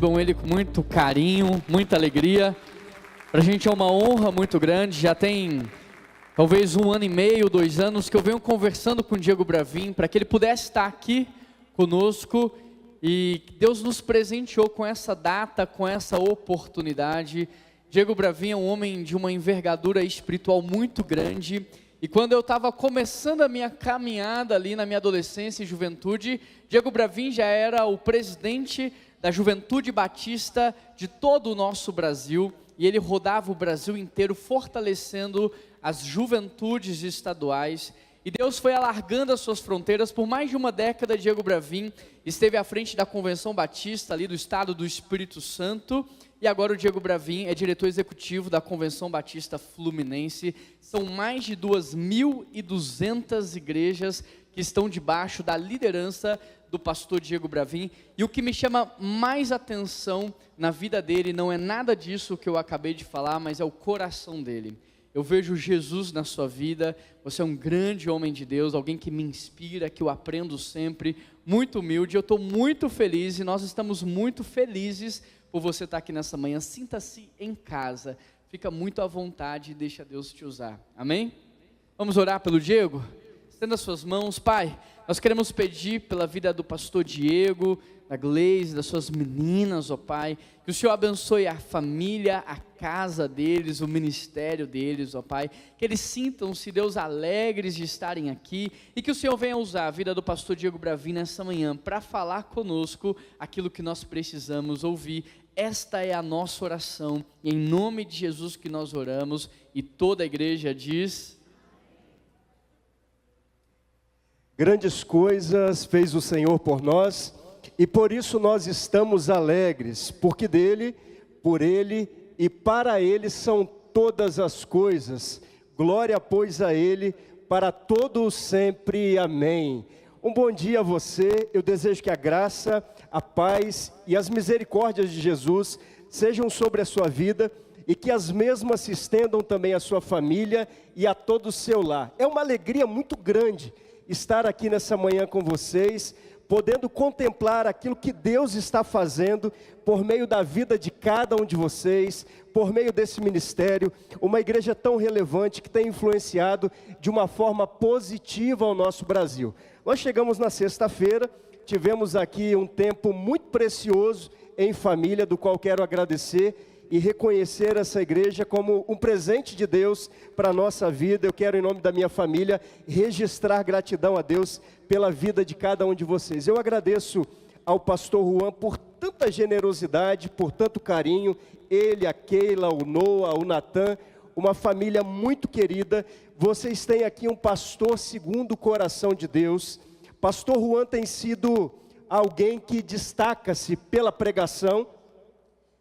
recebam ele com muito carinho, muita alegria. Para a gente é uma honra muito grande. Já tem talvez 1 ano e meio, 2 anos que eu venho conversando com o Diego Bravin para que ele pudesse estar aqui conosco, e Deus nos presenteou com essa data, com essa oportunidade. Diego Bravin é um homem de uma envergadura espiritual muito grande, e quando eu estava começando a minha caminhada ali na minha adolescência e juventude, Diego Bravin já era o presidente da Juventude Batista de todo o nosso Brasil, e ele rodava o Brasil inteiro fortalecendo as juventudes estaduais. E Deus foi alargando as suas fronteiras. Por mais de uma década, Diego Bravin esteve à frente da Convenção Batista ali do estado do Espírito Santo, e agora o Diego Bravin é diretor executivo da Convenção Batista Fluminense. São mais de 2.200 igrejas que estão debaixo da liderança do pastor Diego Bravin, e o que me chama mais atenção na vida dele não é nada disso que eu acabei de falar, mas é o coração dele. Eu vejo Jesus na sua vida. Você é um grande homem de Deus, alguém que me inspira, que eu aprendo sempre, muito humilde. Eu estou muito feliz e nós estamos muito felizes por você estar aqui nessa manhã. Sinta-se em casa, fica muito à vontade e deixa Deus te usar, amém? Vamos orar pelo Diego? Estenda as suas mãos. Pai, nós queremos pedir pela vida do pastor Diego, da Gleise, das suas meninas, ó Pai, que o Senhor abençoe a família, a casa deles, o ministério deles, ó Pai, que eles sintam-se, Deus, alegres de estarem aqui, e que o Senhor venha usar a vida do pastor Diego Bravin nessa manhã, para falar conosco aquilo que nós precisamos ouvir. Esta é a nossa oração, e em nome de Jesus que nós oramos, e toda a igreja diz: grandes coisas fez o Senhor por nós, e por isso nós estamos alegres, porque dele, por ele e para ele são todas as coisas. Glória, pois, a ele, para todos sempre. Amém. Um bom dia a você. Eu desejo que a graça, a paz e as misericórdias de Jesus sejam sobre a sua vida, e que as mesmas se estendam também à sua família e a todo o seu lar. É uma alegria muito grande estar aqui nessa manhã com vocês, podendo contemplar aquilo que Deus está fazendo por meio da vida de cada um de vocês, por meio desse ministério, uma igreja tão relevante que tem influenciado de uma forma positiva ao nosso Brasil. Nós chegamos na sexta-feira, tivemos aqui um tempo muito precioso em família, do qual quero agradecer e reconhecer essa igreja como um presente de Deus para a nossa vida. Eu quero, em nome da minha família, registrar gratidão a Deus pela vida de cada um de vocês. Eu agradeço ao pastor Juan por tanta generosidade, por tanto carinho, ele, a Keila, o Noah, o Natan, uma família muito querida. Vocês têm aqui um pastor segundo o coração de Deus. Pastor Juan tem sido alguém que destaca-se pela pregação,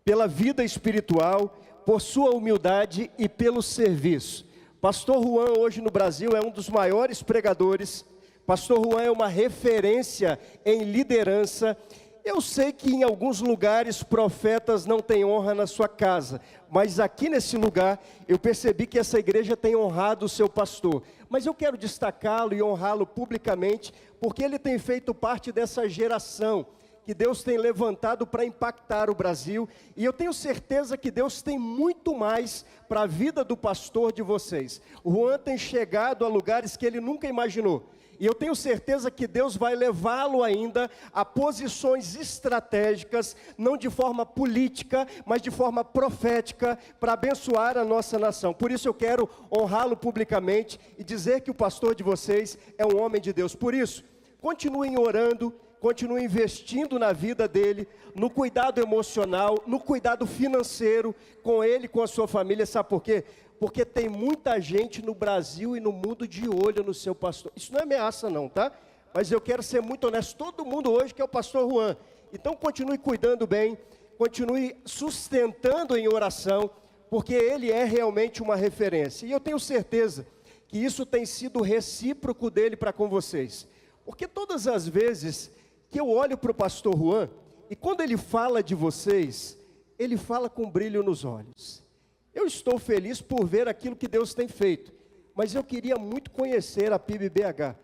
pela vida espiritual, por sua humildade e pelo serviço. Pastor Juan hoje no Brasil é um dos maiores pregadores. Pastor Juan é uma referência em liderança. Eu sei que em alguns lugares profetas não têm honra na sua casa, mas aqui nesse lugar eu percebi que essa igreja tem honrado o seu pastor. Mas eu quero destacá-lo e honrá-lo publicamente, porque ele tem feito parte dessa geração que Deus tem levantado para impactar o Brasil, e eu tenho certeza que Deus tem muito mais para a vida do pastor de vocês. O Juan tem chegado a lugares que ele nunca imaginou, e eu tenho certeza que Deus vai levá-lo ainda a posições estratégicas, não de forma política, mas de forma profética, para abençoar a nossa nação. Por isso eu quero honrá-lo publicamente e dizer que o pastor de vocês é um homem de Deus. Por isso, continuem orando, continue investindo na vida dele, no cuidado emocional, no cuidado financeiro, com ele, com a sua família. Sabe por quê? Porque tem muita gente no Brasil e no mundo de olho no seu pastor. Isso não é ameaça não, tá? Mas eu quero ser muito honesto, todo mundo hoje quer o pastor Juan. Então continue cuidando bem, continue sustentando em oração, porque ele é realmente uma referência. E eu tenho certeza que isso tem sido recíproco dele para com vocês. Porque todas as vezes que eu olho para o pastor Juan, e quando ele fala de vocês, ele fala com brilho nos olhos. Eu estou feliz por ver aquilo que Deus tem feito, mas eu queria muito conhecer a PIB-BH,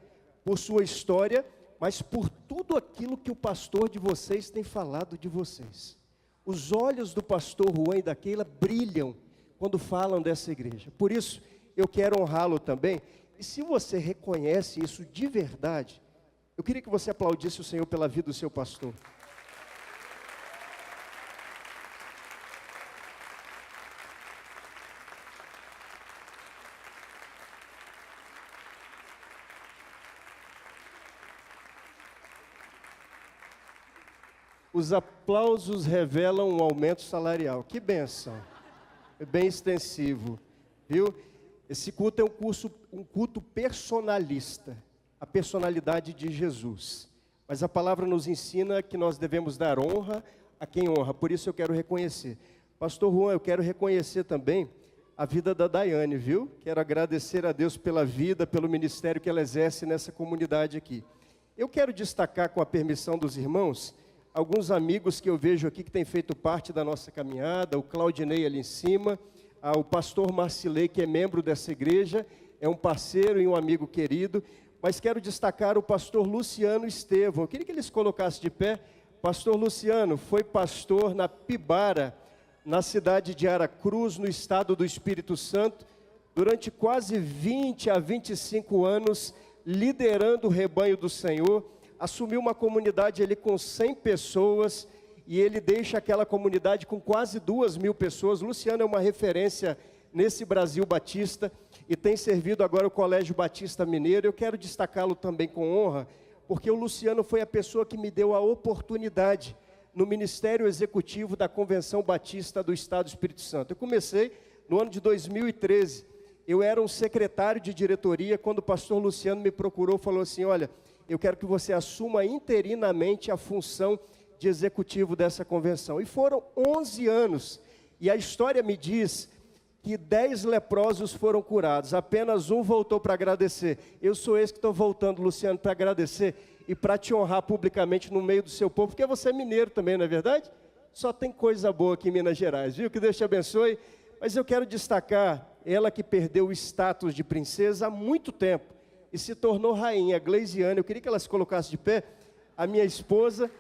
por sua história, mas por tudo aquilo que o pastor de vocês tem falado de vocês. os olhos do pastor Juan e da Keila brilham quando falam dessa igreja. Por isso, eu quero honrá-lo também. E se você reconhece isso de verdade, eu queria que você aplaudisse o Senhor pela vida do seu pastor. Os aplausos revelam um aumento salarial. Que bênção. É bem extensivo, viu? Esse culto é um culto personalista, a personalidade de Jesus. Mas a palavra nos ensina que nós devemos dar honra a quem honra. Por isso eu quero reconhecer. Pastor Juan, eu quero reconhecer também a vida da Daiane, viu? Quero agradecer a Deus pela vida, pelo ministério que ela exerce nessa comunidade aqui. Eu quero destacar, com a permissão dos irmãos, alguns amigos que eu vejo aqui que têm feito parte da nossa caminhada, o Claudinei ali em cima, o pastor Marcilei, que é membro dessa igreja, é um parceiro e um amigo querido, mas quero destacar o pastor Luciano Estevão. Eu queria que eles colocassem de pé. Pastor Luciano foi pastor na Pibara, na cidade de Aracruz, no estado do Espírito Santo, durante quase 20 a 25 anos, liderando o rebanho do Senhor. Assumiu uma comunidade ali com 100 pessoas e ele deixa aquela comunidade com quase 2.000 pessoas. Luciano é uma referência nesse Brasil Batista e tem servido agora o Colégio Batista Mineiro. Eu quero destacá-lo também com honra, porque o Luciano foi a pessoa que me deu a oportunidade no Ministério Executivo da Convenção Batista do Estado do Espírito Santo. Eu comecei no ano de 2013. Eu era um secretário de diretoria quando o pastor Luciano me procurou e falou assim: olha, eu quero que você assuma interinamente a função de executivo dessa convenção. E foram 11 anos, e a história me diz que 10 leprosos foram curados, apenas um voltou para agradecer. Eu sou esse que estou voltando, Luciano, para agradecer e para te honrar publicamente no meio do seu povo, porque você é mineiro também, não é verdade? Só tem coisa boa aqui em Minas Gerais, viu? Que Deus te abençoe. Mas eu quero destacar ela que perdeu o status de princesa há muito tempo e se tornou rainha, Gleisiane. Eu queria que ela se colocasse de pé, a minha esposa.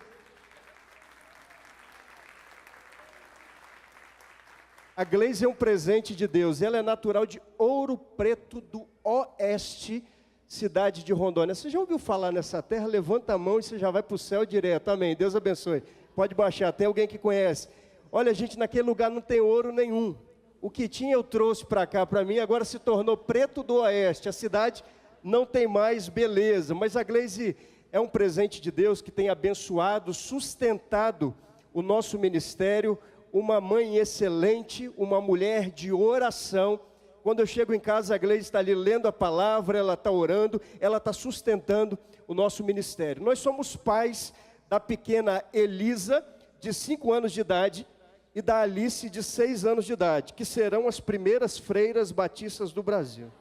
A Gleise é um presente de Deus, ela é natural de Ouro Preto do Oeste, cidade de Rondônia. Você já ouviu falar nessa terra? Levanta a mão e você já vai para o céu direto, amém, Deus abençoe. Pode baixar, tem alguém que conhece. Olha, gente, naquele lugar não tem ouro nenhum. O que tinha eu trouxe para cá, para mim, agora se tornou Preto do Oeste, a cidade não tem mais beleza, mas a Gleise é um presente de Deus que tem abençoado, sustentado o nosso ministério, uma mãe excelente, uma mulher de oração. Quando eu chego em casa, a Gleise está ali lendo a palavra, ela está orando, ela está sustentando o nosso ministério. Nós somos pais da pequena Elisa, de 5 anos de idade, e da Alice, de 6 anos de idade, que serão as primeiras freiras batistas do Brasil.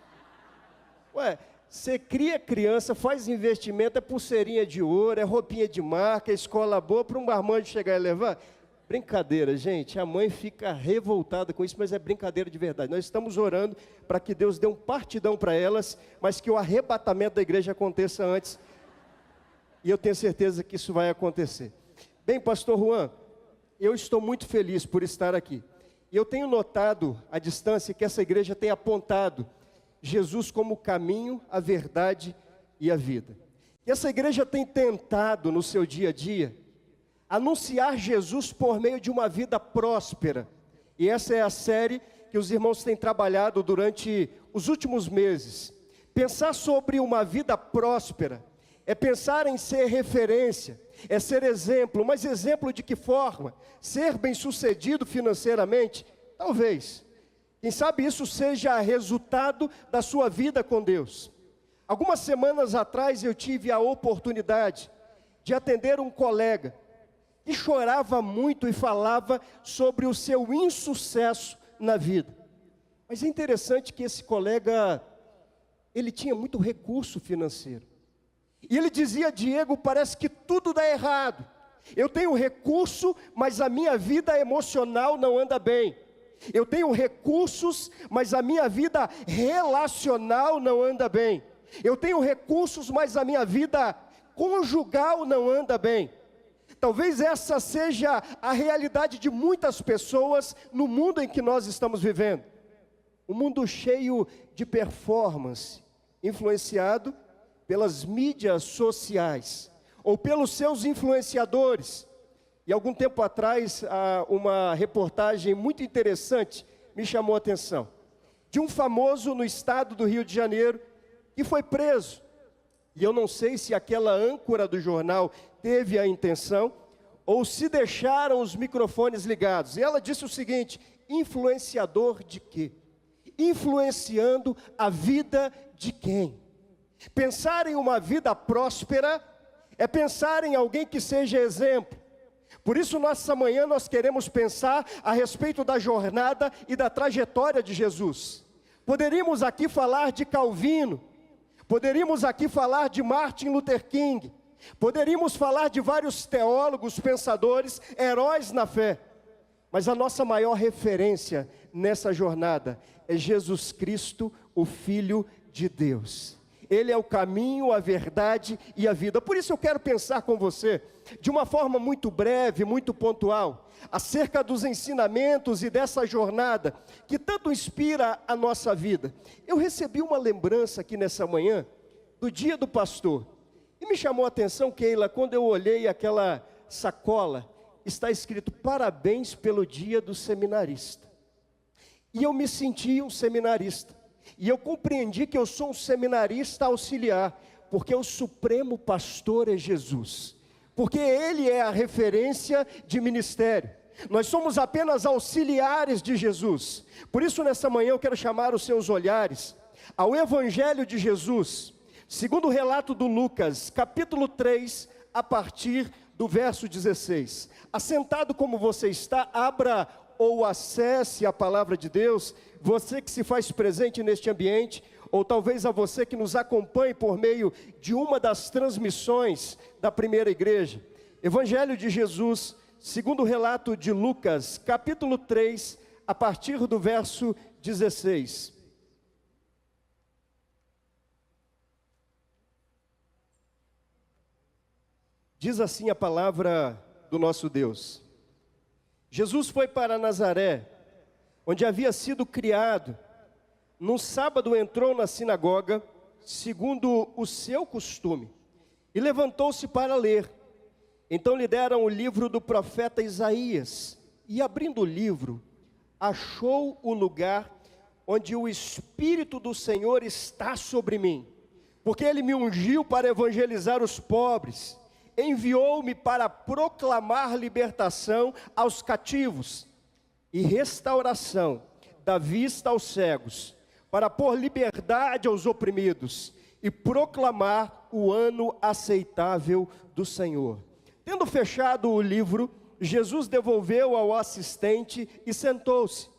Ué, você cria criança, faz investimento, é pulseirinha de ouro, é roupinha de marca, é escola boa, para um marmanjo chegar e levar? Brincadeira, gente, a mãe fica revoltada com isso, mas é brincadeira de verdade. Nós estamos orando para que Deus dê um partidão para elas, mas que o arrebatamento da igreja aconteça antes, e eu tenho certeza que isso vai acontecer. Bem, pastor Juan, eu estou muito feliz por estar aqui, e eu tenho notado a distância que essa igreja tem apontado Jesus como o caminho, a verdade e a vida. E essa igreja tem tentado no seu dia a dia anunciar Jesus por meio de uma vida próspera. E essa é a série que os irmãos têm trabalhado durante os últimos meses. Pensar sobre uma vida próspera é pensar em ser referência, é ser exemplo, mas exemplo de que forma? Ser bem-sucedido financeiramente? Talvez. Quem sabe isso seja resultado da sua vida com Deus. Algumas semanas atrás eu tive a oportunidade de atender um colega que chorava muito e falava sobre o seu insucesso na vida. Mas é interessante que esse colega, ele tinha muito recurso financeiro. E ele dizia: Diego, parece que tudo dá errado. Eu tenho recurso, mas a minha vida emocional não anda bem. Eu tenho recursos, mas a minha vida relacional não anda bem. Eu tenho recursos, mas a minha vida conjugal não anda bem. Talvez essa seja a realidade de muitas pessoas no mundo em que nós estamos vivendo. Um mundo cheio de performance, influenciado pelas mídias sociais, ou pelos seus influenciadores. E algum tempo atrás, uma reportagem muito interessante me chamou a atenção. De um famoso no estado do Rio de Janeiro, que foi preso. E eu não sei se aquela âncora do jornal teve a intenção, ou se deixaram os microfones ligados. E ela disse o seguinte: influenciador de quê? Influenciando a vida de quem? Pensar em uma vida próspera é pensar em alguém que seja exemplo. Por isso, nessa manhã, nós queremos pensar a respeito da jornada e da trajetória de Jesus. Poderíamos aqui falar de Calvino, poderíamos aqui falar de Martin Luther King, poderíamos falar de vários teólogos, pensadores, heróis na fé. Mas a nossa maior referência nessa jornada é Jesus Cristo, o Filho de Deus. Ele é o caminho, a verdade e a vida. Por isso eu quero pensar com você, de uma forma muito breve, muito pontual, acerca dos ensinamentos e dessa jornada, que tanto inspira a nossa vida. Eu recebi uma lembrança aqui nessa manhã, do dia do pastor. E me chamou a atenção, Keila, quando eu olhei aquela sacola, está escrito: parabéns pelo dia do seminarista. E eu me senti um seminarista. E eu compreendi que eu sou um seminarista auxiliar, porque o supremo pastor é Jesus, porque Ele é a referência de ministério. Nós somos apenas auxiliares de Jesus. Por isso, nessa manhã, eu quero chamar os seus olhares ao Evangelho de Jesus, segundo o relato do Lucas, capítulo 3, a partir do verso 16. Assentado como você está, abra ou acesse a palavra de Deus. Você que se faz presente neste ambiente, ou talvez a você que nos acompanhe por meio de uma das transmissões da primeira igreja. Evangelho de Jesus, segundo o relato de Lucas, capítulo 3, a partir do verso 16. Diz assim a palavra do nosso Deus: Jesus foi para Nazaré, onde havia sido criado. Num sábado entrou na sinagoga, segundo o seu costume, e levantou-se para ler. Então lhe deram o livro do profeta Isaías, e abrindo o livro, achou o lugar onde o Espírito do Senhor está sobre mim, porque Ele me ungiu para evangelizar os pobres, enviou-me para proclamar libertação aos cativos e restauração da vista aos cegos, para pôr liberdade aos oprimidos e proclamar o ano aceitável do Senhor. Tendo fechado o livro, Jesus devolveu ao assistente e sentou-se.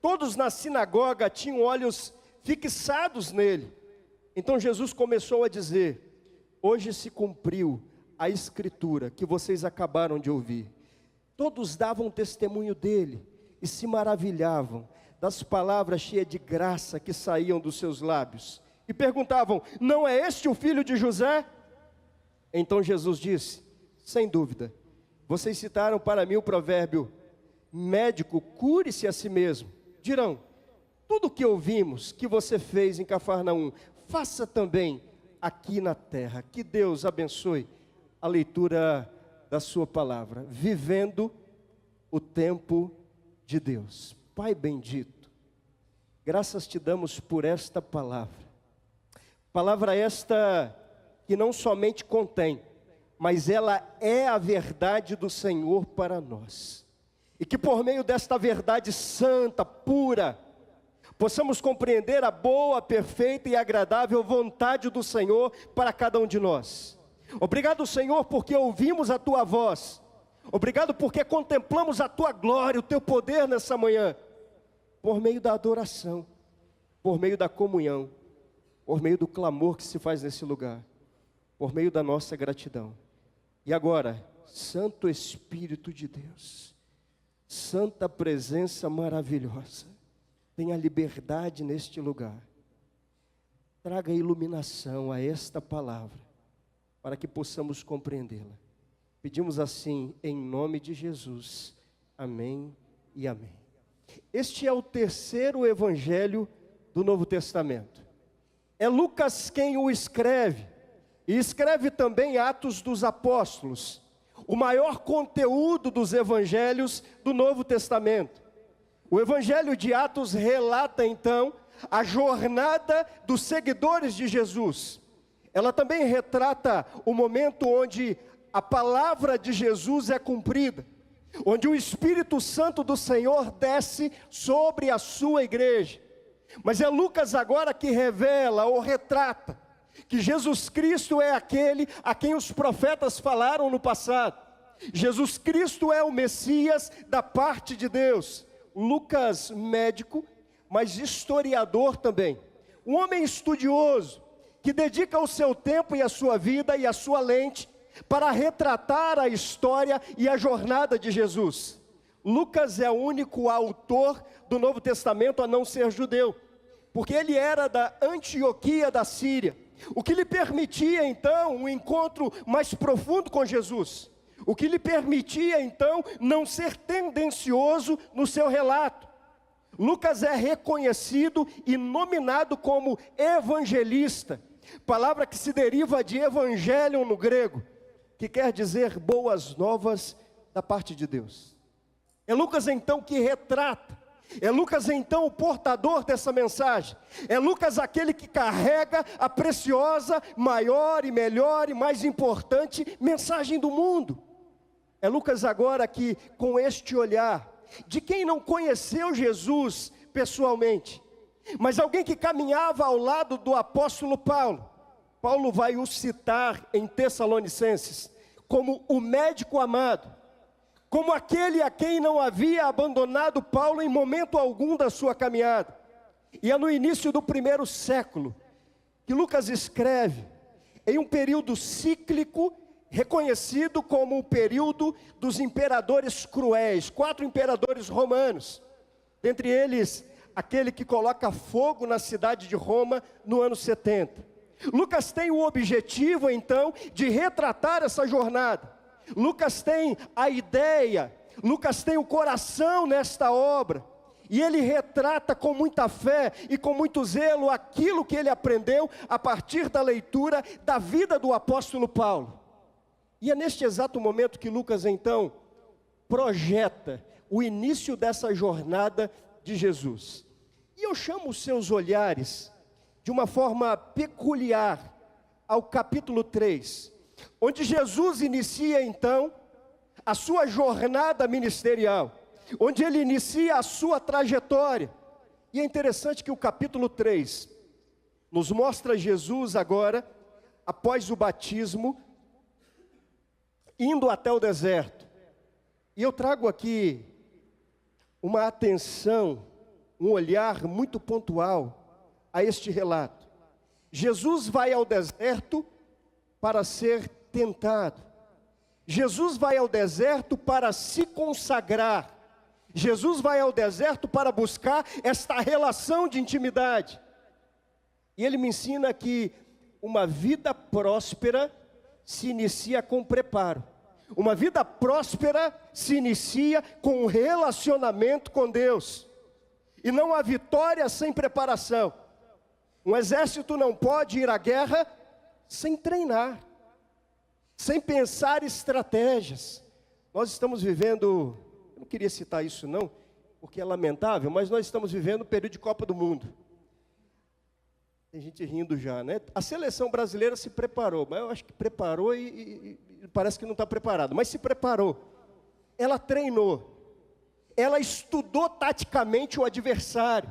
Todos na sinagoga tinham olhos fixados nele. Então Jesus começou a dizer: hoje se cumpriu a escritura que vocês acabaram de ouvir. Todos davam testemunho dele e se maravilhavam das palavras cheias de graça que saíam dos seus lábios. E perguntavam: não é este o filho de José? Então Jesus disse: sem dúvida, vocês citaram para mim o provérbio: médico, cure-se a si mesmo. Dirão: tudo o que ouvimos que você fez em Cafarnaum, faça também aqui na terra. Que Deus abençoe a leitura da sua palavra, vivendo o tempo de Deus. Pai bendito, graças te damos por esta palavra. Palavra esta que não somente contém, mas ela é a verdade do Senhor para nós. E que por meio desta verdade santa, pura, possamos compreender a boa, perfeita e agradável vontade do Senhor para cada um de nós. Obrigado, Senhor, porque ouvimos a Tua voz. Obrigado porque contemplamos a Tua glória, o Teu poder nessa manhã, por meio da adoração, por meio da comunhão, por meio do clamor que se faz nesse lugar, por meio da nossa gratidão. E agora, Santo Espírito de Deus, Santa presença maravilhosa, tenha liberdade neste lugar. Traga iluminação a esta palavra, para que possamos compreendê-la. Pedimos assim, em nome de Jesus. Amém e amém. Este é o terceiro evangelho do Novo Testamento. É Lucas quem o escreve, e escreve também Atos dos Apóstolos, o maior conteúdo dos evangelhos do Novo Testamento. O evangelho de Atos relata então a jornada dos seguidores de Jesus. Ela também retrata o momento onde a palavra de Jesus é cumprida, onde o Espírito Santo do Senhor desce sobre a sua igreja. Mas é Lucas agora que revela ou retrata que Jesus Cristo é aquele a quem os profetas falaram no passado. Jesus Cristo é o Messias da parte de Deus. Lucas, médico, mas historiador também. Um homem estudioso, que dedica o seu tempo e a sua vida e a sua lente para retratar a história e a jornada de Jesus. Lucas é o único autor do Novo Testamento a não ser judeu, porque ele era da Antioquia da Síria, o que lhe permitia então um encontro mais profundo com Jesus, o que lhe permitia então não ser tendencioso no seu relato. Lucas é reconhecido e nominado como evangelista, palavra que se deriva de evangelion no grego, que quer dizer boas novas da parte de Deus. É Lucas então que retrata, é Lucas então o portador dessa mensagem, é Lucas aquele que carrega a preciosa, maior e melhor e mais importante mensagem do mundo. É Lucas agora que, com este olhar, de quem não conheceu Jesus pessoalmente, mas alguém que caminhava ao lado do apóstolo Paulo. Paulo vai o citar em Tessalonicenses como o médico amado, como aquele a quem não havia abandonado Paulo em momento algum da sua caminhada. E é no início do primeiro século que Lucas escreve, em um período cíclico, reconhecido como o período dos imperadores cruéis, 4 imperadores romanos, dentre eles aquele que coloca fogo na cidade de Roma no ano 70. Lucas tem o objetivo então de retratar essa jornada. Lucas tem a ideia, Lucas tem o coração nesta obra, e ele retrata com muita fé e com muito zelo aquilo que ele aprendeu a partir da leitura da vida do apóstolo Paulo. E é neste exato momento que Lucas então projeta o início dessa jornada de Jesus. E eu chamo os seus olhares de uma forma peculiar ao capítulo 3, onde Jesus inicia então a sua jornada ministerial, onde ele inicia a sua trajetória. E é interessante que o capítulo 3 nos mostra Jesus agora, após o batismo, indo até o deserto. E eu trago aqui uma atenção, um olhar muito pontual a este relato. Jesus vai ao deserto para ser tentado. Jesus vai ao deserto para se consagrar. Jesus vai ao deserto para buscar esta relação de intimidade. E ele me ensina que uma vida próspera se inicia com preparo. Uma vida próspera se inicia com um relacionamento com Deus. E não há vitória sem preparação. Um exército não pode ir à guerra sem treinar, sem pensar estratégias. Nós estamos vivendo, eu não queria citar isso não, porque é lamentável, mas nós estamos vivendo um período de Copa do Mundo. Tem gente rindo já, né? A seleção brasileira se preparou, mas eu acho que preparou e parece que não está preparado, mas se preparou. Ela treinou, ela estudou taticamente o adversário,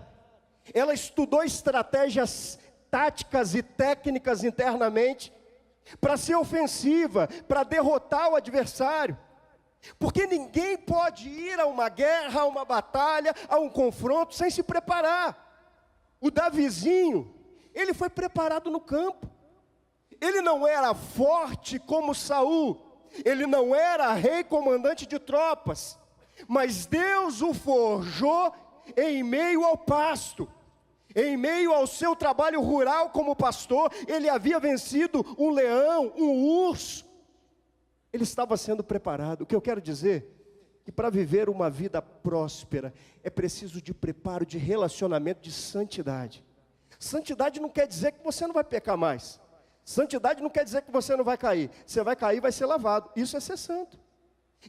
ela estudou estratégias táticas e técnicas internamente, para ser ofensiva, para derrotar o adversário. Porque ninguém pode ir a uma guerra, a uma batalha, a um confronto sem se preparar. O Davizinho, ele foi preparado no campo. Ele não era forte como Saul, ele não era rei comandante de tropas, mas Deus o forjou em meio ao pasto. Em meio ao seu trabalho rural como pastor, ele havia vencido um leão, um urso. Ele estava sendo preparado. O que eu quero dizer é que para viver uma vida próspera é preciso de preparo, de relacionamento, de santidade. Santidade não quer dizer que você não vai pecar mais. Santidade não quer dizer que você não vai cair. Você vai cair e vai ser lavado. Isso é ser santo.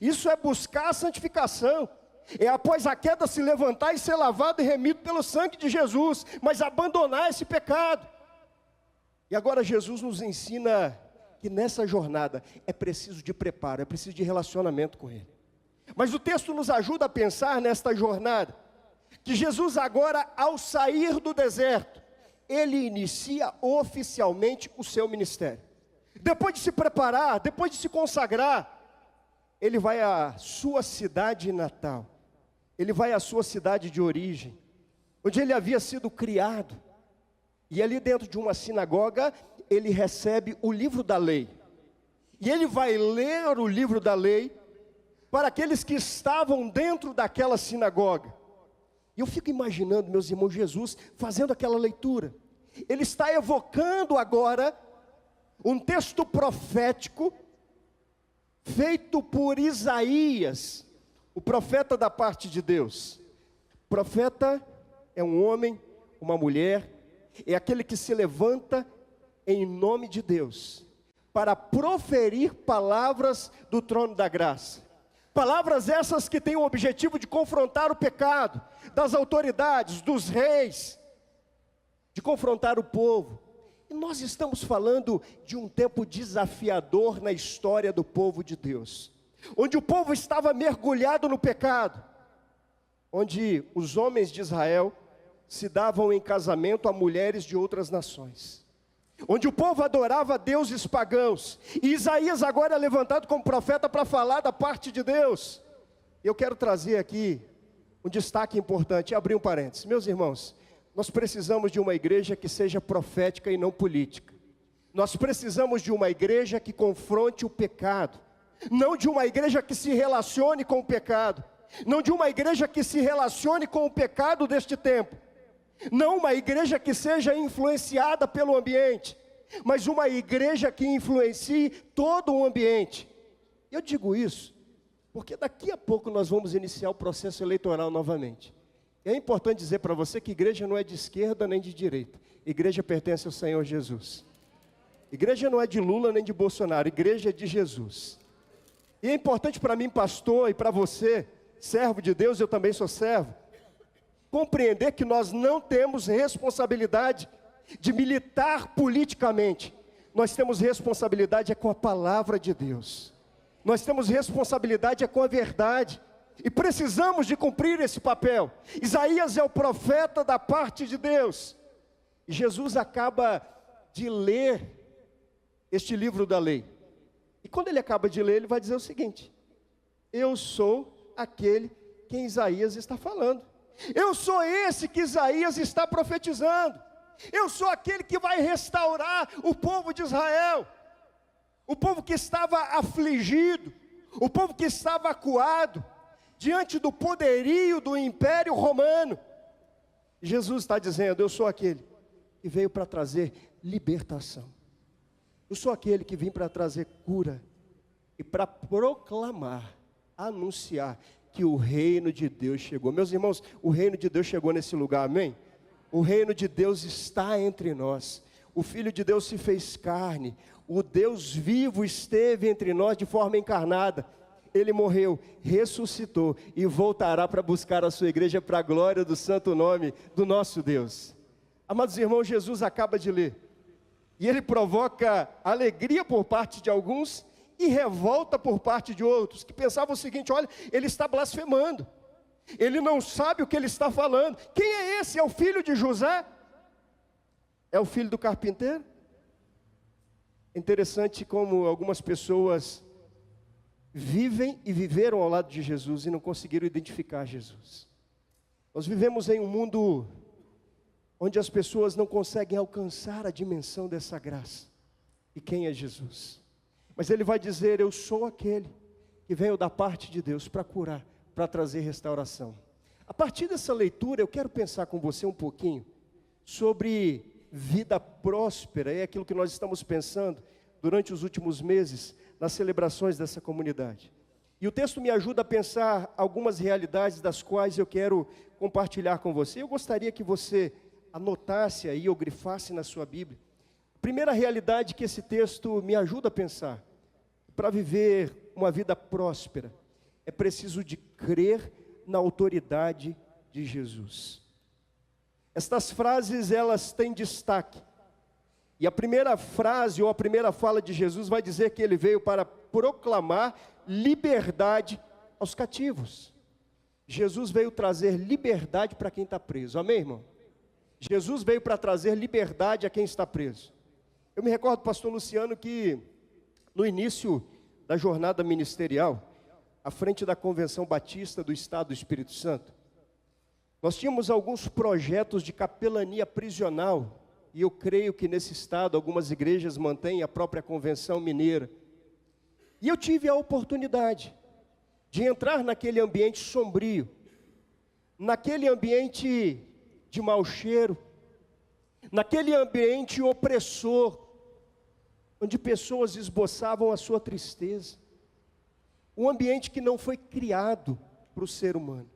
Isso é buscar a santificação. É após a queda se levantar e ser lavado e remido pelo sangue de Jesus, mas abandonar esse pecado. E agora Jesus nos ensina que nessa jornada é preciso de preparo, é preciso de relacionamento com Ele. Mas o texto nos ajuda a pensar nesta jornada, que Jesus agora, ao sair do deserto, Ele inicia oficialmente o seu ministério. Depois de se preparar, depois de se consagrar, Ele vai à sua cidade natal. Ele vai à sua cidade de origem, onde ele havia sido criado. E ali dentro de uma sinagoga, ele recebe o livro da lei. E ele vai ler o livro da lei para aqueles que estavam dentro daquela sinagoga. E eu fico imaginando, meus irmãos, Jesus fazendo aquela leitura. Ele está evocando agora um texto profético feito por Isaías, o profeta da parte de Deus. Profeta é um homem, uma mulher, é aquele que se levanta em nome de Deus, para proferir palavras do trono da graça. Palavras essas que têm o objetivo de confrontar o pecado das autoridades, dos reis, de confrontar o povo. E nós estamos falando de um tempo desafiador na história do povo de Deus, onde o povo estava mergulhado no pecado, onde os homens de Israel se davam em casamento a mulheres de outras nações, onde o povo adorava deuses pagãos, e Isaías agora é levantado como profeta para falar da parte de Deus. Eu quero trazer aqui um destaque importante, abrir um parênteses. Meus irmãos, nós precisamos de uma igreja que seja profética e não política. Nós precisamos de uma igreja que confronte o pecado, não de uma igreja que se relacione com o pecado, não de uma igreja que se relacione com o pecado deste tempo, não uma igreja que seja influenciada pelo ambiente, mas uma igreja que influencie todo o ambiente. Eu digo isso porque daqui a pouco nós vamos iniciar o processo eleitoral novamente. É importante dizer para você que igreja não é de esquerda nem de direita. Igreja pertence ao Senhor Jesus. Igreja não é de Lula nem de Bolsonaro, igreja é de Jesus. E é importante para mim, pastor, e para você, servo de Deus, eu também sou servo, compreender que nós não temos responsabilidade de militar politicamente. Nós temos responsabilidade com a palavra de Deus. Nós temos responsabilidade com a verdade. E precisamos de cumprir esse papel. Isaías é o profeta da parte de Deus. E Jesus acaba de ler este livro da lei. E quando ele acaba de ler, ele vai dizer o seguinte: eu sou aquele que Isaías está falando. Eu sou esse que Isaías está profetizando. Eu sou aquele que vai restaurar o povo de Israel. O povo que estava afligido, o povo que estava acuado diante do poderio do Império Romano. Jesus está dizendo: eu sou aquele que veio para trazer libertação. Eu sou aquele que vim para trazer cura e para proclamar, anunciar que o reino de Deus chegou. Meus irmãos, o reino de Deus chegou nesse lugar, amém? O reino de Deus está entre nós. O Filho de Deus se fez carne. O Deus vivo esteve entre nós de forma encarnada. Ele morreu, ressuscitou e voltará para buscar a sua igreja para a glória do santo nome do nosso Deus. Amados irmãos, Jesus acaba de ler. E ele provoca alegria por parte de alguns e revolta por parte de outros, que pensavam o seguinte: olha, ele está blasfemando. Ele não sabe o que ele está falando. Quem é esse? É o filho de José? É o filho do carpinteiro? Interessante como algumas pessoas vivem e viveram ao lado de Jesus e não conseguiram identificar Jesus. Nós vivemos em um mundo onde as pessoas não conseguem alcançar a dimensão dessa graça. E quem é Jesus? Mas ele vai dizer: eu sou aquele que veio da parte de Deus para curar, para trazer restauração. A partir dessa leitura eu quero pensar com você um pouquinho sobre vida próspera. É aquilo que nós estamos pensando durante os últimos meses nas celebrações dessa comunidade. E o texto me ajuda a pensar algumas realidades das quais eu quero compartilhar com você. Eu gostaria que você anotasse aí ou grifasse na sua Bíblia. Primeira realidade que esse texto me ajuda a pensar: para viver uma vida próspera, é preciso de crer na autoridade de Jesus. Estas frases, elas têm destaque. E a primeira frase ou a primeira fala de Jesus vai dizer que ele veio para proclamar liberdade aos cativos. Jesus veio trazer liberdade para quem está preso. Amém, irmão? Jesus veio para trazer liberdade a quem está preso. Eu me recordo, pastor Luciano, que no início da jornada ministerial, à frente da Convenção Batista do Estado do Espírito Santo, nós tínhamos alguns projetos de capelania prisional, e eu creio que nesse estado algumas igrejas mantêm a própria Convenção Mineira. E eu tive a oportunidade de entrar naquele ambiente sombrio, naquele ambiente de mau cheiro, naquele ambiente opressor, onde pessoas esboçavam a sua tristeza. Um ambiente que não foi criado para o ser humano.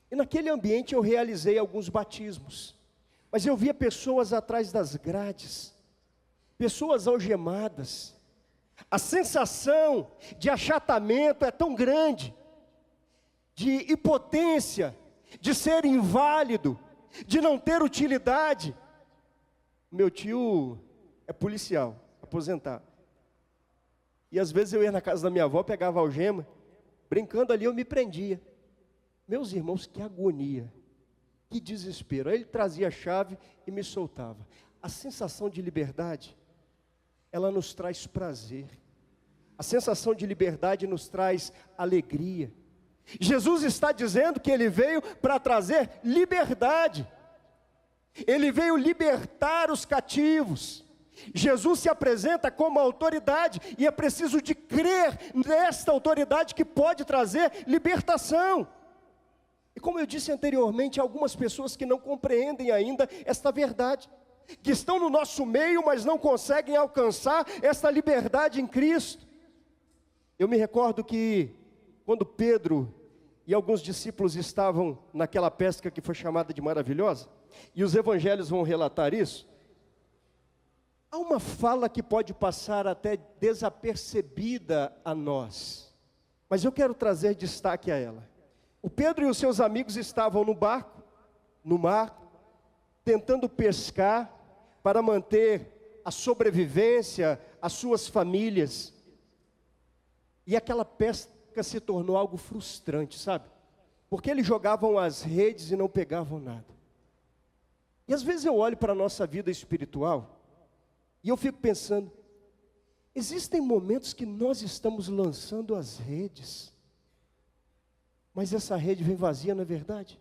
E naquele ambiente eu realizei alguns batismos. Mas eu via pessoas atrás das grades, pessoas algemadas. A sensação de achatamento é tão grande, de impotência, de ser inválido, de não ter utilidade. Meu tio é policial, aposentado. E às vezes eu ia na casa da minha avó, pegava algema, brincando ali eu me prendia. Meus irmãos, que agonia, que desespero. Aí ele trazia a chave e me soltava. A sensação de liberdade, ela nos traz prazer. A sensação de liberdade nos traz alegria. Jesus está dizendo que ele veio para trazer liberdade. Ele veio libertar os cativos. Jesus se apresenta como autoridade e é preciso de crer nesta autoridade que pode trazer libertação. E como eu disse anteriormente, há algumas pessoas que não compreendem ainda esta verdade, que estão no nosso meio, mas não conseguem alcançar esta liberdade em Cristo. Eu me recordo que quando Pedro e alguns discípulos estavam naquela pesca que foi chamada de maravilhosa, e os evangelhos vão relatar isso, há uma fala que pode passar até desapercebida a nós, mas eu quero trazer destaque a ela. O Pedro e os seus amigos estavam no barco, no mar, tentando pescar para manter a sobrevivência, as suas famílias. E aquela pesca se tornou algo frustrante, sabe? Porque eles jogavam as redes e não pegavam nada. E às vezes eu olho para a nossa vida espiritual e eu fico pensando, existem momentos que nós estamos lançando as redes, mas essa rede vem vazia, não é verdade?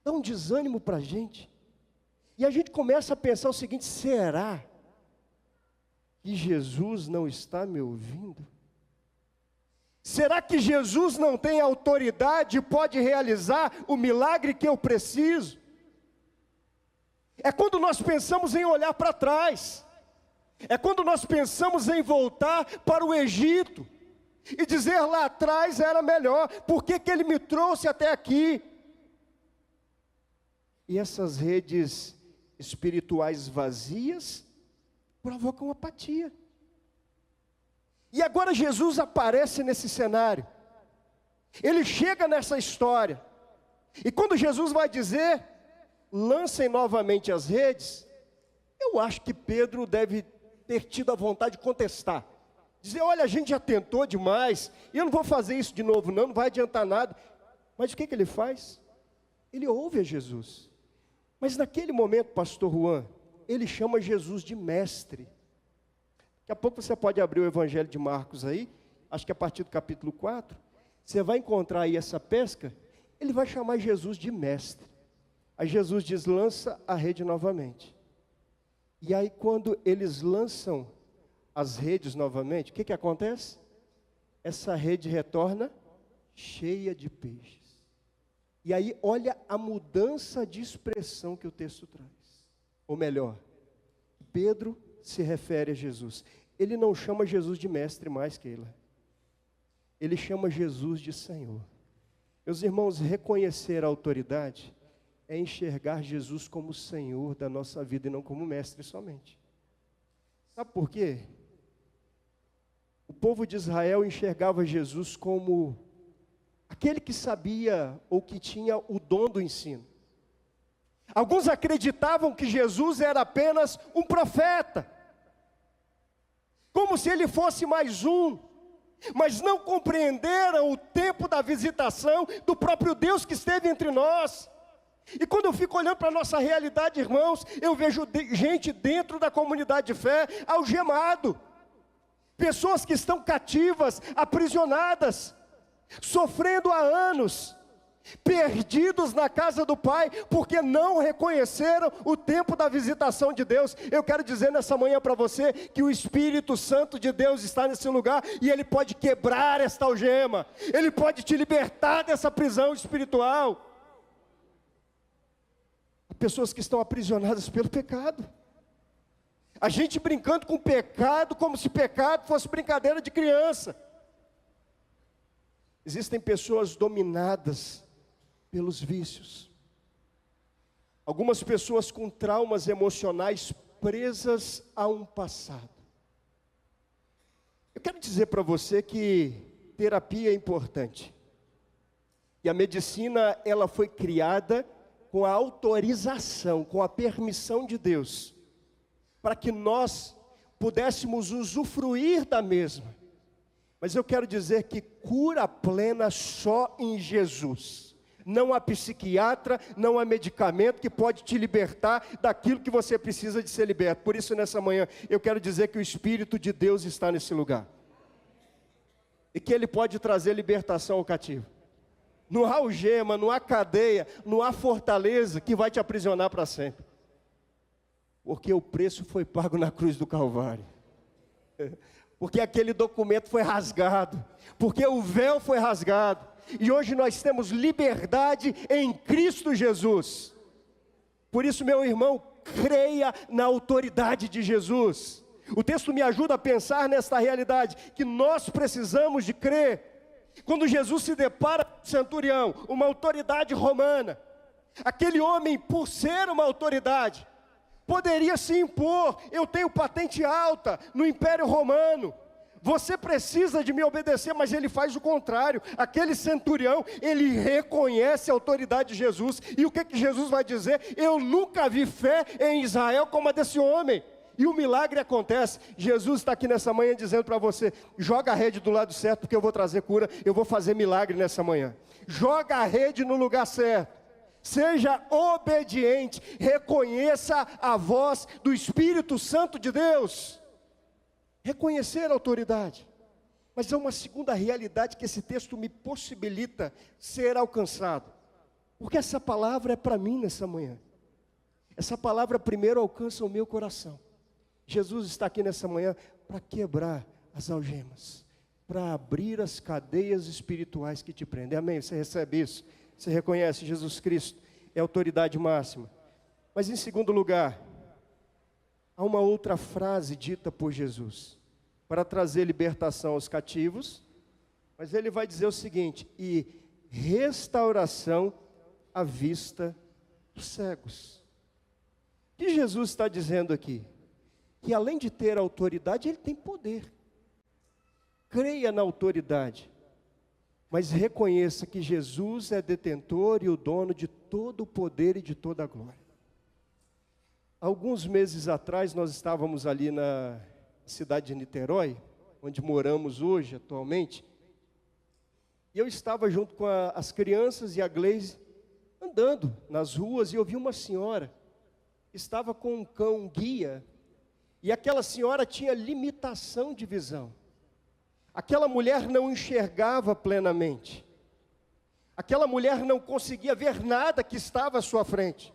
Dá um desânimo para a gente. E a gente começa a pensar o seguinte: será que Jesus não está me ouvindo? Será que Jesus não tem autoridade e pode realizar o milagre que eu preciso? É quando nós pensamos em olhar para trás. É quando nós pensamos em voltar para o Egito e dizer lá atrás era melhor, por que ele me trouxe até aqui? E essas redes espirituais vazias provocam apatia. E agora Jesus aparece nesse cenário. Ele chega nessa história. E quando Jesus vai dizer, lancem novamente as redes, eu acho que Pedro deve ter tido a vontade de contestar. Dizer, olha, a gente já tentou demais, e eu não vou fazer isso de novo não, não vai adiantar nada. Mas o que ele faz? Ele ouve a Jesus. Mas naquele momento, pastor Juan, ele chama Jesus de mestre. Daqui a pouco você pode abrir o Evangelho de Marcos aí, acho que a partir do capítulo 4, você vai encontrar aí essa pesca, ele vai chamar Jesus de mestre. Aí Jesus diz, lança a rede novamente. E aí quando eles lançam as redes novamente, o que acontece? Essa rede retorna cheia de peixes. E aí olha a mudança de expressão que o texto traz. Ou melhor, Pedro se refere a Jesus. ele não chama Jesus de mestre mais, Keila. Ele chama Jesus de Senhor. Meus irmãos, reconhecer a autoridade é enxergar Jesus como Senhor da nossa vida e não como mestre somente. Sabe por quê? O povo de Israel enxergava Jesus como aquele que sabia ou que tinha o dom do ensino. Alguns acreditavam que Jesus era apenas um profeta, como se ele fosse mais um, mas não compreenderam o tempo da visitação do próprio Deus que esteve entre nós. E quando eu fico olhando para a nossa realidade, irmãos, eu vejo gente dentro da comunidade de fé algemado, pessoas que estão cativas, aprisionadas, sofrendo há anos, perdidos na casa do Pai, porque não reconheceram o tempo da visitação de Deus. Eu quero dizer nessa manhã para você, que o Espírito Santo de Deus está nesse lugar, e Ele pode quebrar esta algema, Ele pode te libertar dessa prisão espiritual. Há pessoas que estão aprisionadas pelo pecado, a gente brincando com o pecado, como se pecado fosse brincadeira de criança. Existem pessoas dominadas pelos vícios. Algumas pessoas com traumas emocionais presas a um passado. Eu quero dizer para você que terapia é importante. E a medicina, ela foi criada com a autorização, com a permissão de Deus, para que nós pudéssemos usufruir da mesma. Mas eu quero dizer que cura plena só em Jesus. Não há psiquiatra, não há medicamento que pode te libertar daquilo que você precisa de ser liberto. Por isso, nessa manhã, eu quero dizer que o Espírito de Deus está nesse lugar. E que Ele pode trazer libertação ao cativo. Não há algema, não há cadeia, não há fortaleza que vai te aprisionar para sempre. Porque o preço foi pago na cruz do Calvário. Porque aquele documento foi rasgado, porque o véu foi rasgado, e hoje nós temos liberdade em Cristo Jesus. Por isso, meu irmão, creia na autoridade de Jesus. O texto me ajuda a pensar nesta realidade, que nós precisamos de crer. Quando Jesus se depara com o centurião, uma autoridade romana, aquele homem, por ser uma autoridade, poderia se impor: eu tenho patente alta no Império Romano, você precisa de me obedecer. Mas ele faz o contrário. Aquele centurião, ele reconhece a autoridade de Jesus. E o que Jesus vai dizer? Eu nunca vi fé em Israel como a desse homem. E o milagre acontece. Jesus está aqui nessa manhã dizendo para você: joga a rede do lado certo, porque eu vou trazer cura, eu vou fazer milagre nessa manhã. Joga a rede no lugar certo. Seja obediente, reconheça a voz do Espírito Santo de Deus. Reconhecer a autoridade. Mas há uma segunda realidade que esse texto me possibilita ser alcançado. Porque essa palavra é para mim nessa manhã. Essa palavra primeiro alcança o meu coração. Jesus está aqui nessa manhã para quebrar as algemas, para abrir as cadeias espirituais que te prendem. Amém? Você recebe isso? Você reconhece Jesus Cristo é a autoridade máxima. Mas em segundo lugar, há uma outra frase dita por Jesus para trazer libertação aos cativos. Mas ele vai dizer o seguinte: e restauração à vista dos cegos. O que Jesus está dizendo aqui? Que além de ter autoridade, ele tem poder. Creia na autoridade, mas reconheça que Jesus é detentor e o dono de todo o poder e de toda a glória. Alguns meses atrás, nós estávamos ali na cidade de Niterói, onde moramos hoje, atualmente, e eu estava junto com as crianças e a Gleise, andando nas ruas, e eu vi uma senhora, estava com um cão guia, e aquela senhora tinha limitação de visão. Aquela mulher não enxergava plenamente. Aquela mulher não conseguia ver nada que estava à sua frente.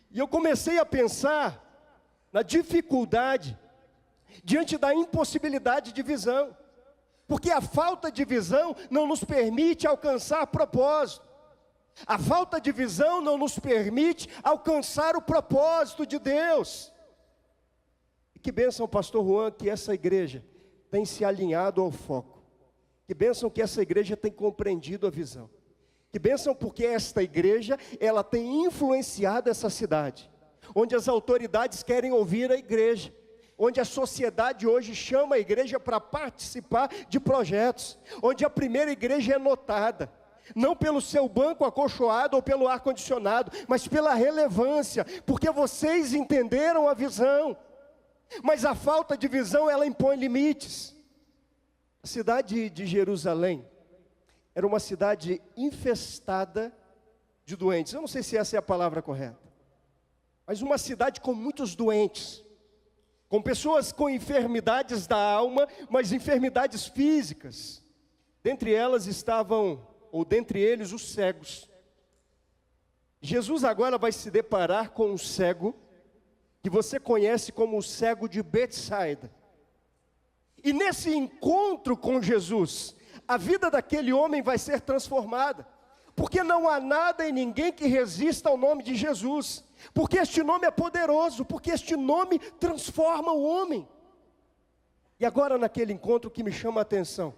E eu comecei a pensar na dificuldade diante da impossibilidade de visão. Porque a falta de visão não nos permite alcançar propósito. A falta de visão não nos permite alcançar o propósito de Deus. Que bênção, pastor Juan, que essa igreja tem se alinhado ao foco. Que bênção que essa igreja tem compreendido a visão. Que bênção porque esta igreja, ela tem influenciado essa cidade. Onde as autoridades querem ouvir a igreja. Onde a sociedade hoje chama a igreja para participar de projetos. Onde a primeira igreja é notada. Não pelo seu banco acolchoado ou pelo ar-condicionado, mas pela relevância. Porque vocês entenderam a visão. Mas a falta de visão, ela impõe limites. A cidade de Jerusalém era uma cidade infestada de doentes. Eu não sei se essa é a palavra correta. Mas uma cidade com muitos doentes. Com pessoas com enfermidades da alma, mas enfermidades físicas. Dentre elas estavam, ou dentre eles, os cegos. Jesus agora vai se deparar com um cego, que você conhece como o cego de Betsaida. E nesse encontro com Jesus, a vida daquele homem vai ser transformada. Porque não há nada e ninguém que resista ao nome de Jesus. Porque este nome é poderoso, porque este nome transforma o homem. E agora naquele encontro o que me chama a atenção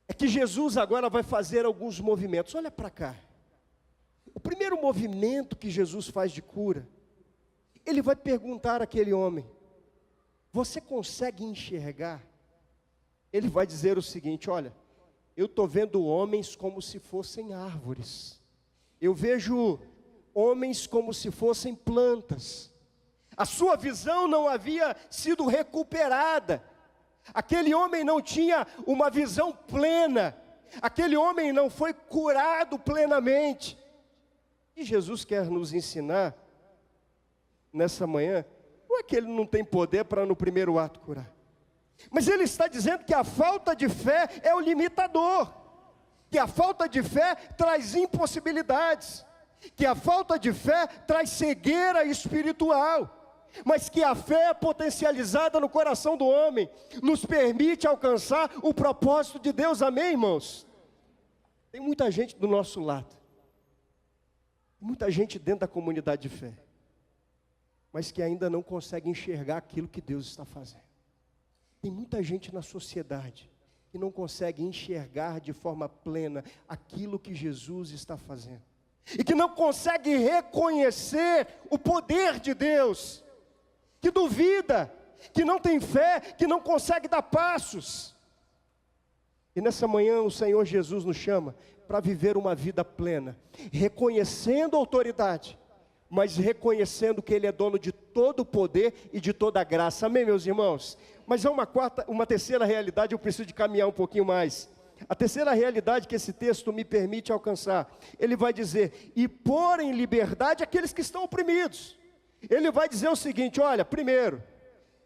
é que Jesus agora vai fazer alguns movimentos. Olha para cá. O primeiro movimento que Jesus faz de cura, ele vai perguntar àquele homem: você consegue enxergar? Ele vai dizer o seguinte: olha, eu estou vendo homens como se fossem árvores. Eu vejo homens como se fossem plantas. A sua visão não havia sido recuperada. Aquele homem não tinha uma visão plena. Aquele homem não foi curado plenamente. E Jesus quer nos ensinar nessa manhã, não é que ele não tem poder para no primeiro ato curar, mas ele está dizendo que a falta de fé é o limitador, que a falta de fé traz impossibilidades, que a falta de fé traz cegueira espiritual, mas que a fé potencializada no coração do homem nos permite alcançar o propósito de Deus. Amém, irmãos? Tem muita gente do nosso lado, muita gente dentro da comunidade de fé, mas que ainda não consegue enxergar aquilo que Deus está fazendo. Tem muita gente na sociedade que não consegue enxergar de forma plena aquilo que Jesus está fazendo. E que não consegue reconhecer o poder de Deus. Que duvida, que não tem fé, que não consegue dar passos. E nessa manhã o Senhor Jesus nos chama para viver uma vida plena, reconhecendo a autoridade, mas reconhecendo que Ele é dono de todo o poder e de toda a graça. Amém, meus irmãos? Mas há uma terceira realidade, eu preciso de caminhar um pouquinho mais. A terceira realidade que esse texto me permite alcançar, ele vai dizer: e pôr em liberdade aqueles que estão oprimidos. Ele vai dizer o seguinte: olha, primeiro,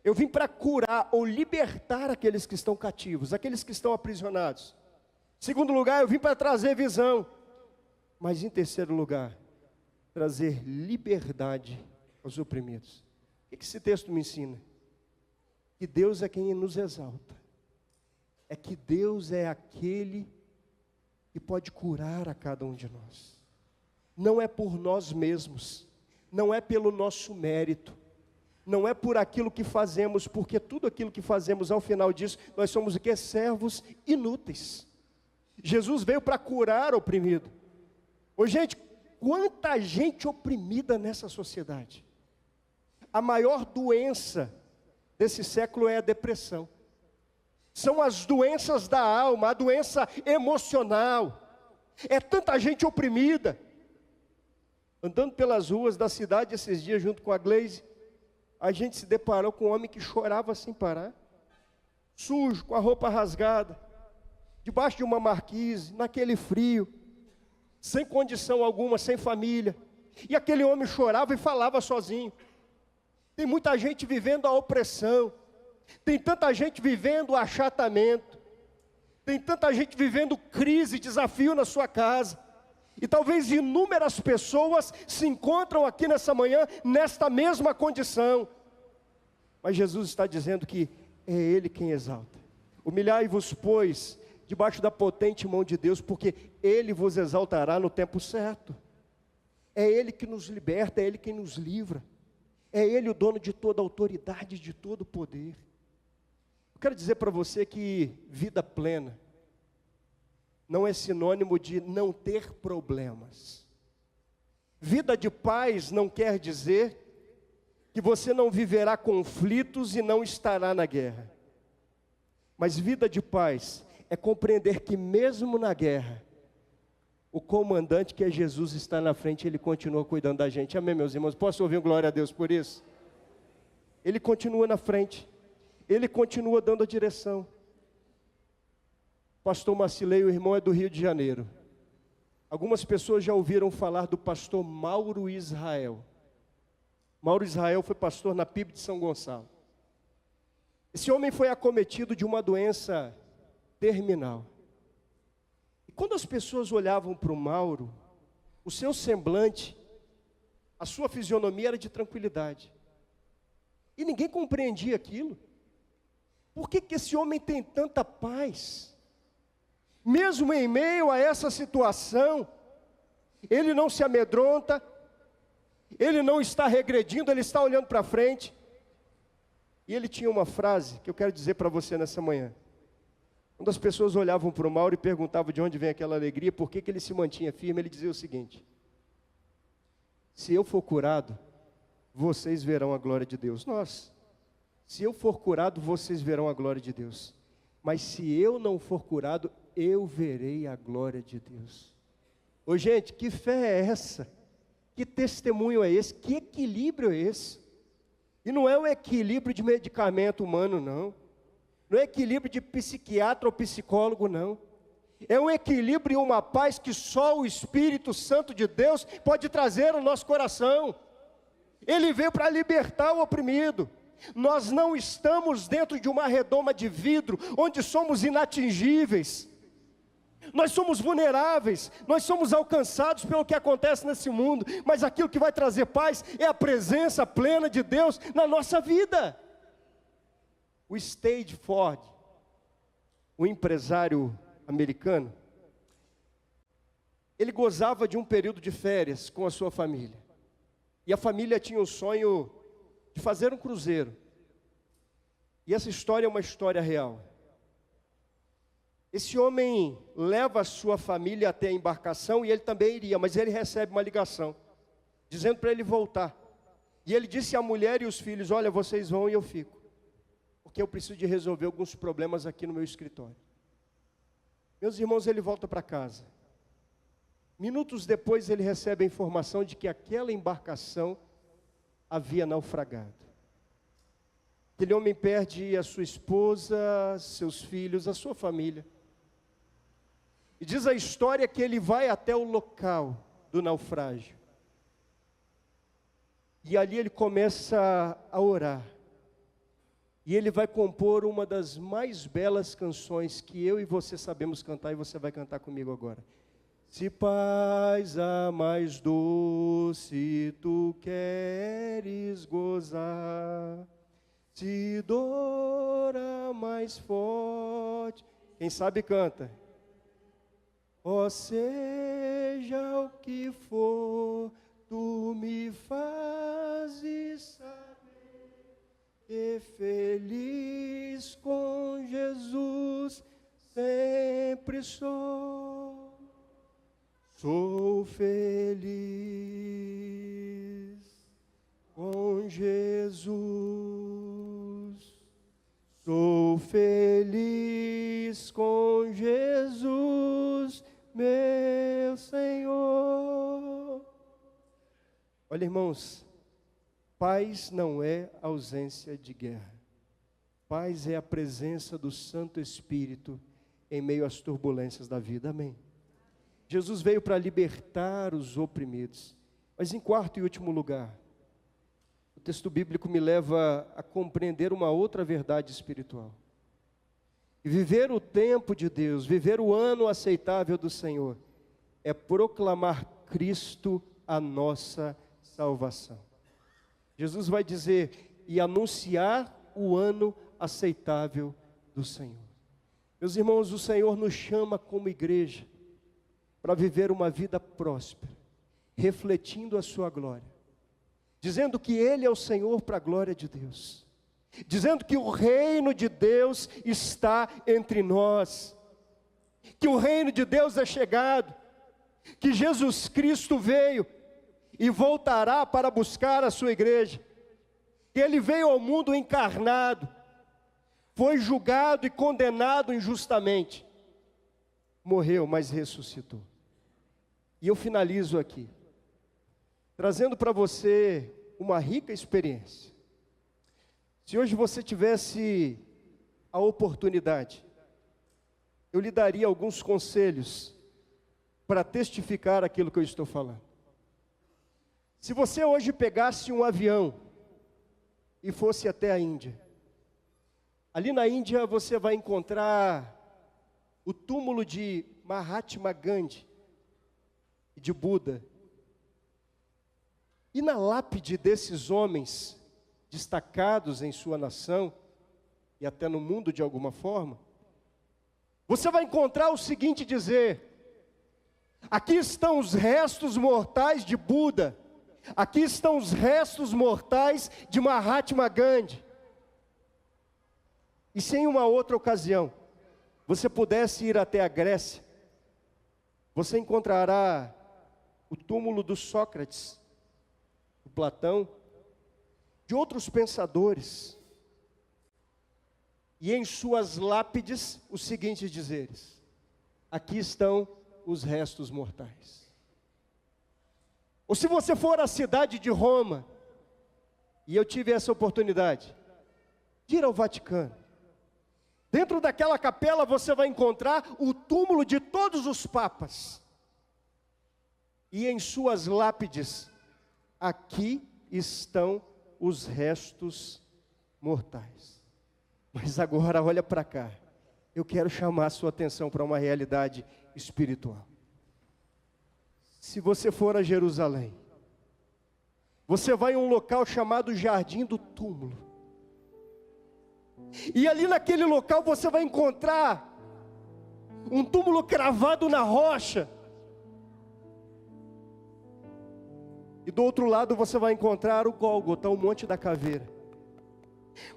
eu vim para curar ou libertar aqueles que estão cativos, aqueles que estão aprisionados. Segundo lugar, eu vim para trazer visão. Mas em terceiro lugar, trazer liberdade aos oprimidos. O que esse texto me ensina? Que Deus é quem nos exalta. É que Deus é aquele que pode curar a cada um de nós. Não é por nós mesmos, não é pelo nosso mérito, não é por aquilo que fazemos, porque tudo aquilo que fazemos ao final disso, nós somos o que? Servos inúteis. Jesus veio para curar o oprimido. Ô gente, quanta gente oprimida nessa sociedade. A maior doença desse século é a depressão. São as doenças da alma, a doença emocional. É tanta gente oprimida. Andando pelas ruas da cidade esses dias junto com a Gleise, a gente se deparou com um homem que chorava sem parar. Sujo, com a roupa rasgada, debaixo de uma marquise, naquele frio, sem condição alguma, sem família. E aquele homem chorava e falava sozinho. Tem muita gente vivendo a opressão. Tem tanta gente vivendo o achatamento. Tem tanta gente vivendo crise, desafio na sua casa. E talvez inúmeras pessoas se encontram aqui nessa manhã, nesta mesma condição. Mas Jesus está dizendo que é Ele quem exalta. Humilhai-vos, pois, debaixo da potente mão de Deus, porque Ele vos exaltará no tempo certo. É Ele que nos liberta, é Ele quem nos livra. É Ele o dono de toda autoridade, de todo poder. Eu quero dizer para você que vida plena não é sinônimo de não ter problemas. Vida de paz não quer dizer que você não viverá conflitos e não estará na guerra. Mas vida de paz é compreender que mesmo na guerra, o comandante que é Jesus está na frente, Ele continua cuidando da gente. Amém, meus irmãos? Posso ouvir um glória a Deus por isso? Ele continua na frente, Ele continua dando a direção. Pastor Marcilei, o irmão é do Rio de Janeiro. Algumas pessoas já ouviram falar do pastor Mauro Israel. Mauro Israel foi pastor na PIB de São Gonçalo. Esse homem foi acometido de uma doença terminal. E quando as pessoas olhavam para o Mauro, o seu semblante, a sua fisionomia era de tranquilidade. E ninguém compreendia aquilo. Por que esse homem tem tanta paz? Mesmo em meio a essa situação, ele não se amedronta, ele não está regredindo, ele está olhando para frente. E ele tinha uma frase que eu quero dizer para você nessa manhã. Quando as pessoas olhavam para o Mauro e perguntavam de onde vem aquela alegria, por que ele se mantinha firme, ele dizia o seguinte: se eu for curado, vocês verão a glória de Deus. Se eu for curado, vocês verão a glória de Deus. Mas se eu não for curado, eu verei a glória de Deus. Ô gente, que fé é essa? Que testemunho é esse? Que equilíbrio é esse? E não é um equilíbrio de medicamento humano, não. Não é equilíbrio de psiquiatra ou psicólogo, não. É um equilíbrio e uma paz que só o Espírito Santo de Deus pode trazer ao nosso coração. Ele veio para libertar o oprimido. Nós não estamos dentro de uma redoma de vidro, onde somos inatingíveis. Nós somos vulneráveis, nós somos alcançados pelo que acontece nesse mundo, mas aquilo que vai trazer paz é a presença plena de Deus na nossa vida. O Stage Ford, o empresário americano, ele gozava de um período de férias com a sua família, e a família tinha o sonho de fazer um cruzeiro, e essa história é uma história real. Esse homem leva a sua família até a embarcação e ele também iria, mas ele recebe uma ligação, dizendo para ele voltar. E ele disse à mulher e os filhos: olha, vocês vão e eu fico, porque eu preciso de resolver alguns problemas aqui no meu escritório. Meus irmãos, ele volta para casa. Minutos depois ele recebe a informação de que aquela embarcação havia naufragado. Aquele homem perde a sua esposa, seus filhos, a sua família. E diz a história que ele vai até o local do naufrágio. E ali ele começa a orar. E ele vai compor uma das mais belas canções que eu e você sabemos cantar, e você vai cantar comigo agora. Se paz a mais doce tu queres gozar, se dor a mais forte, quem sabe canta. Ó, seja o que for, tu me fazes saber que feliz com Jesus sempre sou. Sou feliz com Jesus. Sou feliz com Jesus, meu Senhor. Olha, irmãos, paz não é ausência de guerra. Paz é a presença do Santo Espírito em meio às turbulências da vida. Amém. Jesus veio para libertar os oprimidos. Mas em quarto e último lugar, o texto bíblico me leva a compreender uma outra verdade espiritual. E viver o tempo de Deus, viver o ano aceitável do Senhor, é proclamar Cristo a nossa salvação. Jesus vai dizer, e anunciar o ano aceitável do Senhor. Meus irmãos, o Senhor nos chama como igreja para viver uma vida próspera, refletindo a sua glória. dizendo que Ele é o Senhor para a glória de Deus, dizendo que o reino de Deus está entre nós, que o reino de Deus é chegado, que Jesus Cristo veio e voltará para buscar a sua igreja, que Ele veio ao mundo encarnado, foi julgado e condenado injustamente, morreu, mas ressuscitou. E eu finalizo aqui, trazendo para você uma rica experiência. Se hoje você tivesse a oportunidade, eu lhe daria alguns conselhos para testificar aquilo que eu estou falando. Se você hoje pegasse um avião e fosse até a Índia, ali na Índia você vai encontrar o túmulo de Mahatma Gandhi e de Buda. E na lápide desses homens destacados em sua nação e até no mundo de alguma forma, você vai encontrar o seguinte dizer: aqui estão os restos mortais de Buda, aqui estão os restos mortais de Mahatma Gandhi. E se em uma outra ocasião você pudesse ir até a Grécia, você encontrará o túmulo do Sócrates, do Platão, de outros pensadores, e em suas lápides os seguintes dizeres: aqui estão os restos mortais. Ou se você for à cidade de Roma, e eu tive essa oportunidade de ir ao Vaticano, dentro daquela capela você vai encontrar o túmulo de todos os papas, e em suas lápides: aqui estão os restos mortais. Mas agora olha para cá, eu quero chamar a sua atenção para uma realidade espiritual. Se você for a Jerusalém, você vai a um local chamado Jardim do Túmulo, e ali naquele local você vai encontrar um túmulo cravado na rocha, e do outro lado você vai encontrar o Gólgota, o Monte da Caveira.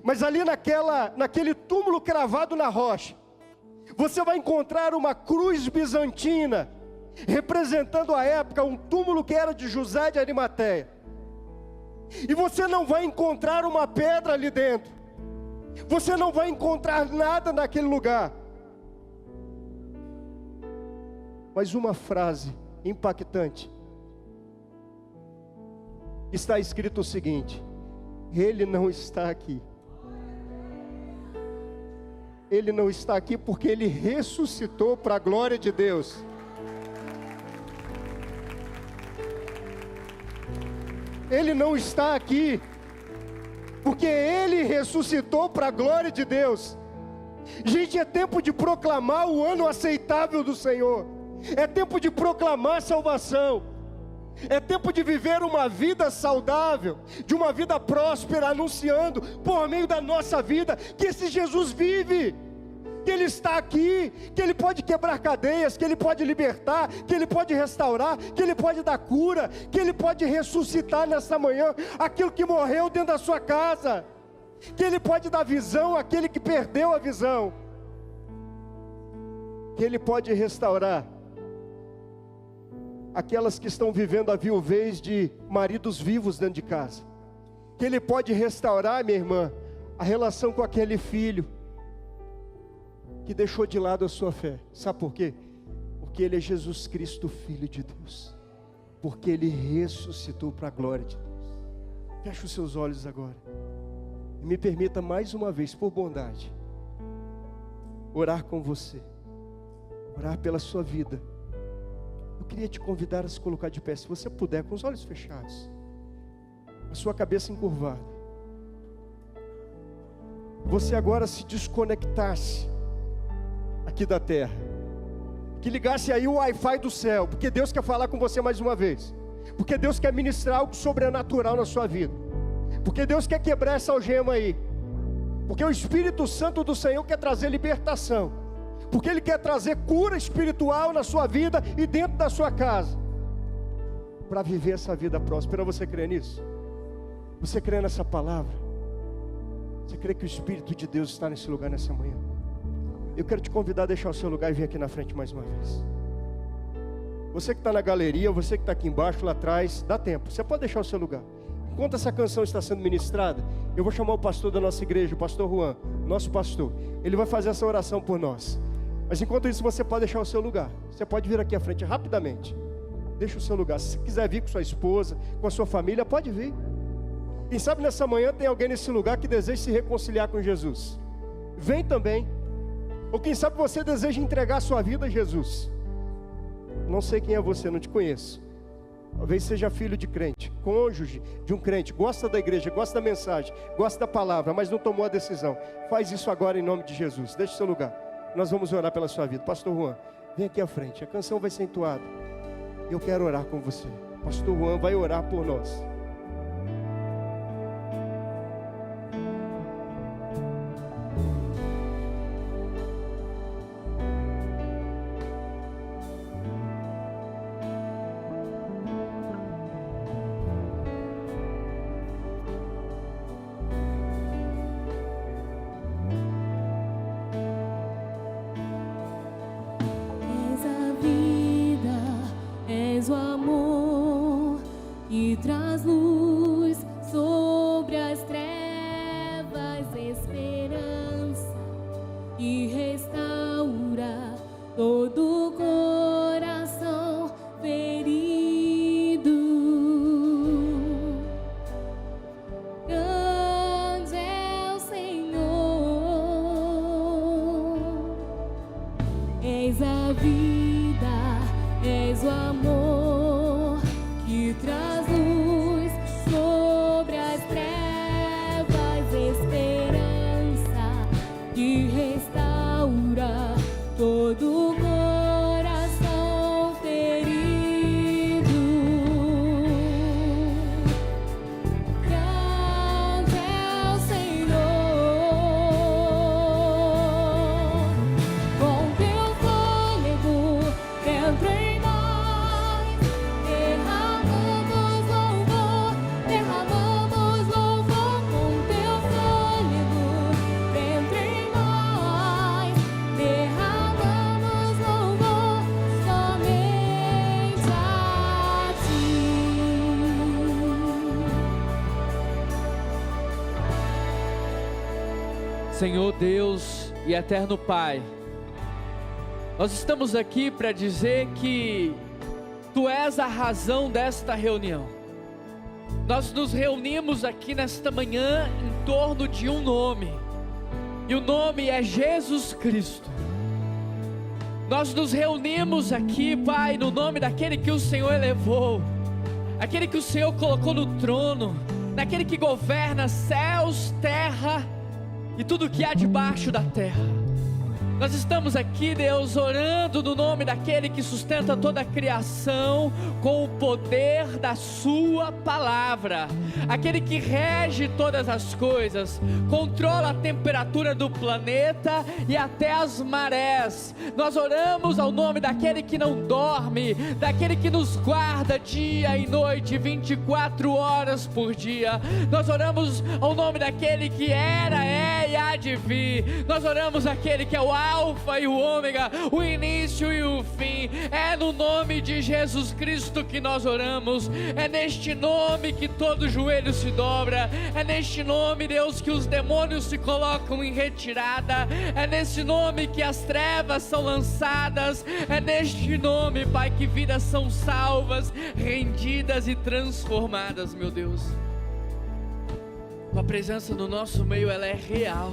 Mas ali naquele túmulo cravado na rocha, você vai encontrar uma cruz bizantina, representando a época, um túmulo que era de José de Arimateia. E você não vai encontrar uma pedra ali dentro, você não vai encontrar nada naquele lugar, mas uma frase impactante. Está escrito o seguinte: Ele não está aqui. Ele não está aqui porque Ele ressuscitou para a glória de Deus. Ele não está aqui porque Ele ressuscitou para a glória de Deus. Gente, é tempo de proclamar o ano aceitável do Senhor. É tempo de proclamar salvação. É tempo de viver uma vida saudável, de uma vida próspera, anunciando por meio da nossa vida que esse Jesus vive, que Ele está aqui, que Ele pode quebrar cadeias, que Ele pode libertar, que Ele pode restaurar, que Ele pode dar cura, que Ele pode ressuscitar nessa manhã aquilo que morreu dentro da sua casa, que Ele pode dar visão àquele que perdeu a visão, que Ele pode restaurar aquelas que estão vivendo a viuvez de maridos vivos dentro de casa, que Ele pode restaurar, minha irmã, a relação com aquele filho que deixou de lado a sua fé. Sabe por quê? Porque Ele é Jesus Cristo, Filho de Deus, porque Ele ressuscitou para a glória de Deus. Feche os seus olhos agora e me permita mais uma vez, por bondade, orar com você, orar pela sua vida. Eu queria te convidar a se colocar de pé, se você puder, com os olhos fechados, a sua cabeça encurvada. Você agora se desconectasse aqui da terra, que ligasse aí o Wi-Fi do céu, porque Deus quer falar com você mais uma vez, porque Deus quer ministrar algo sobrenatural na sua vida, porque Deus quer quebrar essa algema aí, porque o Espírito Santo do Senhor quer trazer libertação, porque Ele quer trazer cura espiritual na sua vida e dentro da sua casa, para viver essa vida próspera. Você crê nisso? Você crê nessa palavra? Você crê que o Espírito de Deus está nesse lugar nessa manhã? Eu quero te convidar a deixar o seu lugar e vir aqui na frente mais uma vez. Você que está na galeria, você que está aqui embaixo, lá atrás, dá tempo, você pode deixar o seu lugar. Enquanto essa canção está sendo ministrada, eu vou chamar o pastor da nossa igreja, o pastor Juan, nosso pastor. Ele vai fazer essa oração por nós. Mas enquanto isso, você pode deixar o seu lugar. Você pode vir aqui à frente rapidamente. Deixa o seu lugar. Se você quiser vir com sua esposa, com a sua família, pode vir. Quem sabe nessa manhã tem alguém nesse lugar que deseja se reconciliar com Jesus. Vem também. Ou quem sabe você deseja entregar a sua vida a Jesus. Não sei quem é você, não te conheço. Talvez seja filho de crente, cônjuge de um crente, gosta da igreja, gosta da mensagem, gosta da palavra, mas não tomou a decisão. Faz isso agora em nome de Jesus. Deixe o seu lugar. Nós vamos orar pela sua vida. Pastor Juan, vem aqui à frente. A canção vai ser entoada. Eu quero orar com você. Pastor Juan vai orar por nós. O amor que traz luz sobre as trevas, esperança e restaura todo o coração ferido. Grande é o Senhor, és a vida, és o amor que traz luz sobre as trevas, esperança que restaura todo o coração ferido. Grande é o Senhor, com teu fôlego dentro em nós, derramamos louvor com teu fôlego dentro em nós, derramamos louvor somente a ti. Senhor Deus e eterno Pai, nós estamos aqui para dizer que Tu és a razão desta reunião. Nós nos reunimos aqui nesta manhã em torno de um nome, e o nome é Jesus Cristo. Nós nos reunimos aqui, Pai, no nome daquele que o Senhor elevou, aquele que o Senhor colocou no trono, daquele que governa céus, terra e tudo que há debaixo da terra. Nós estamos aqui, Deus, orando no nome daquele que sustenta toda a criação com o poder da sua palavra, aquele que rege todas as coisas, controla a temperatura do planeta e até as marés. Nós oramos ao nome daquele que não dorme, daquele que nos guarda dia e noite, 24 horas por dia. Nós oramos ao nome daquele que era, é e há de vir. Nós oramos àquele que é o Alfa e o Ômega, o início e o fim. É no nome de Jesus Cristo que nós oramos. É neste nome que todo joelho se dobra. É neste nome, Deus, que os demônios se colocam em retirada. É nesse nome que as trevas são lançadas. É neste nome, Pai, que vidas são salvas, rendidas e transformadas, meu Deus. Tua presença no nosso meio, ela é real.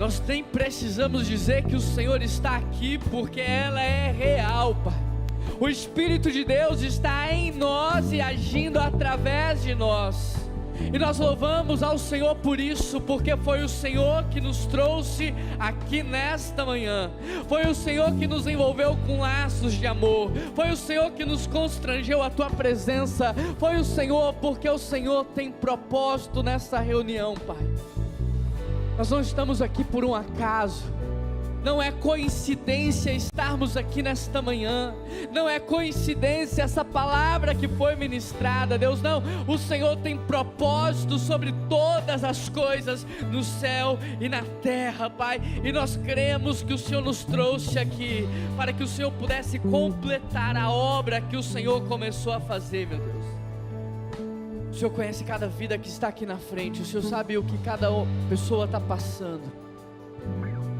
Nós nem precisamos dizer que o Senhor está aqui, porque ela é real, Pai. O Espírito de Deus está em nós e agindo através de nós. E nós louvamos ao Senhor por isso, porque foi o Senhor que nos trouxe aqui nesta manhã. Foi o Senhor que nos envolveu com laços de amor. Foi o Senhor que nos constrangeu à Tua presença. Foi o Senhor, porque o Senhor tem propósito nessa reunião, Pai. Nós não estamos aqui por um acaso. Não é coincidência estarmos aqui nesta manhã, não é coincidência essa palavra que foi ministrada, Deus, não. O Senhor tem propósito sobre todas as coisas no céu e na terra, Pai, e nós cremos que o Senhor nos trouxe aqui para que o Senhor pudesse completar a obra que o Senhor começou a fazer, meu Deus. O Senhor conhece cada vida que está aqui na frente, o Senhor sabe o que cada pessoa está passando.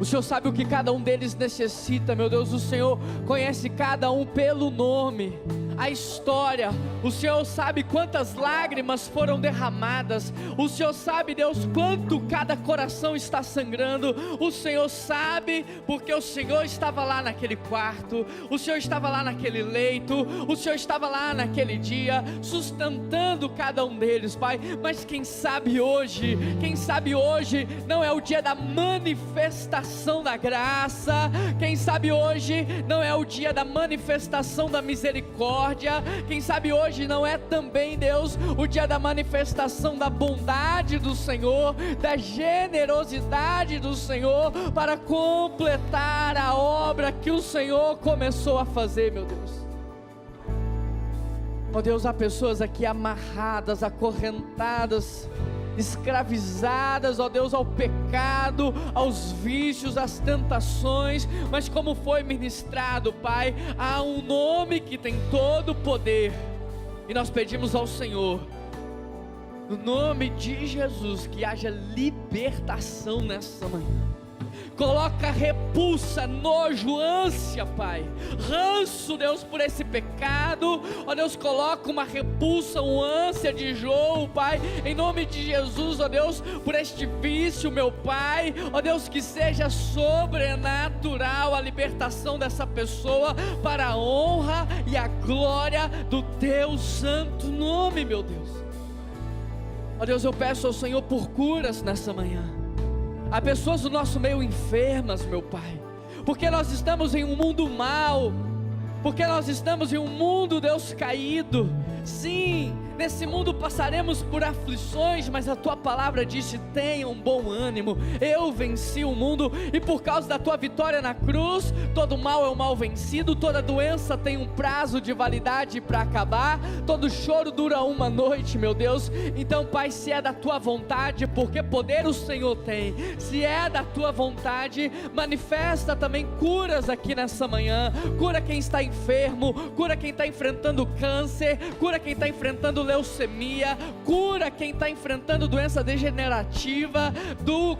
O Senhor sabe o que cada um deles necessita, meu Deus. O Senhor conhece cada um pelo nome, a história. O Senhor sabe quantas lágrimas foram derramadas. O Senhor sabe, Deus, quanto cada coração está sangrando. O Senhor sabe, porque o Senhor estava lá naquele quarto, o Senhor estava lá naquele leito, o Senhor estava lá naquele dia, sustentando cada um deles, Pai. Mas quem sabe hoje não é o dia da manifestação da graça. Quem sabe hoje não é o dia da manifestação da misericórdia. Quem sabe hoje não é também, Deus, o dia da manifestação da bondade do Senhor, da generosidade do Senhor, para completar a obra que o Senhor começou a fazer, meu Deus. Ó Deus, há pessoas aqui amarradas, acorrentadas, escravizadas, ó Deus, ao pecado, aos vícios, às tentações, mas como foi ministrado, Pai, há um nome que tem todo o poder, e nós pedimos ao Senhor, no nome de Jesus, que haja libertação nessa manhã. Coloca repulsa, nojo, ânsia, Pai, ranço, Deus, por esse pecado, ó Deus, coloca uma repulsa, uma ânsia de enjoo, Pai, em nome de Jesus, ó Deus, por este vício, meu Pai, ó Deus, que seja sobrenatural a libertação dessa pessoa, para a honra e a glória do Teu santo nome, meu Deus. Ó Deus, eu peço ao Senhor por curas nessa manhã. Há pessoas do nosso meio enfermas, meu Pai, porque nós estamos em um mundo mau, porque nós estamos em um mundo, Deus, caído. Sim, nesse mundo passaremos por aflições, mas a Tua palavra disse: tenha um bom ânimo, eu venci o mundo, e por causa da Tua vitória na cruz, todo mal é um mal vencido, toda doença tem um prazo de validade para acabar, todo choro dura uma noite, meu Deus. Então, Pai, se é da Tua vontade, porque poder o Senhor tem, se é da Tua vontade, manifesta também curas aqui nessa manhã. Cura quem está enfermo, cura quem está enfrentando câncer, cura quem está enfrentando leucemia, cura quem está enfrentando doença degenerativa,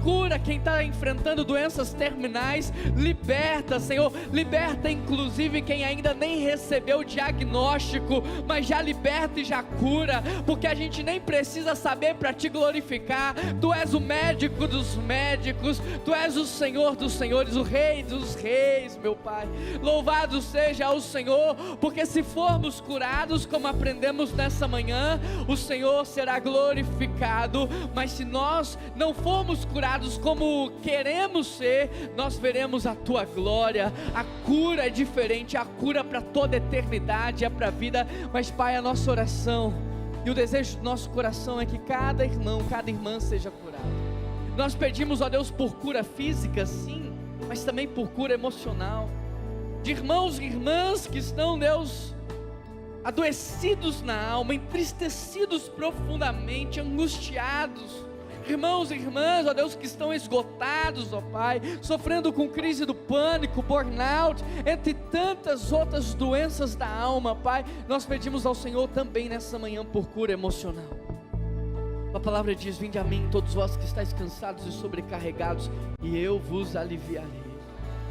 cura quem está enfrentando doenças terminais. Liberta, Senhor, liberta inclusive quem ainda nem recebeu o diagnóstico, mas já liberta e já cura, porque a gente nem precisa saber para Te glorificar. Tu és o médico dos médicos, Tu és o Senhor dos senhores, o Rei dos reis, meu Pai. Louvado seja o Senhor, porque se formos curados, como aprendemos nessa manhã, o Senhor será glorificado. Mas se nós não formos curados como queremos ser, nós veremos a Tua glória. A cura é diferente, a cura para toda a eternidade, é para a vida. Mas, Pai, a nossa oração e o desejo do nosso coração é que cada irmão, cada irmã seja curado. Nós pedimos, ó Deus, por cura física, sim, mas também por cura emocional, de irmãos e irmãs que estão, Deus, adoecidos na alma, entristecidos profundamente, angustiados, irmãos e irmãs, ó Deus, que estão esgotados, ó Pai, sofrendo com crise do pânico, burnout, entre tantas outras doenças da alma, Pai. Nós pedimos ao Senhor também nessa manhã por cura emocional. A palavra diz: vinde a mim todos vós que estáis cansados e sobrecarregados, e eu vos aliviarei.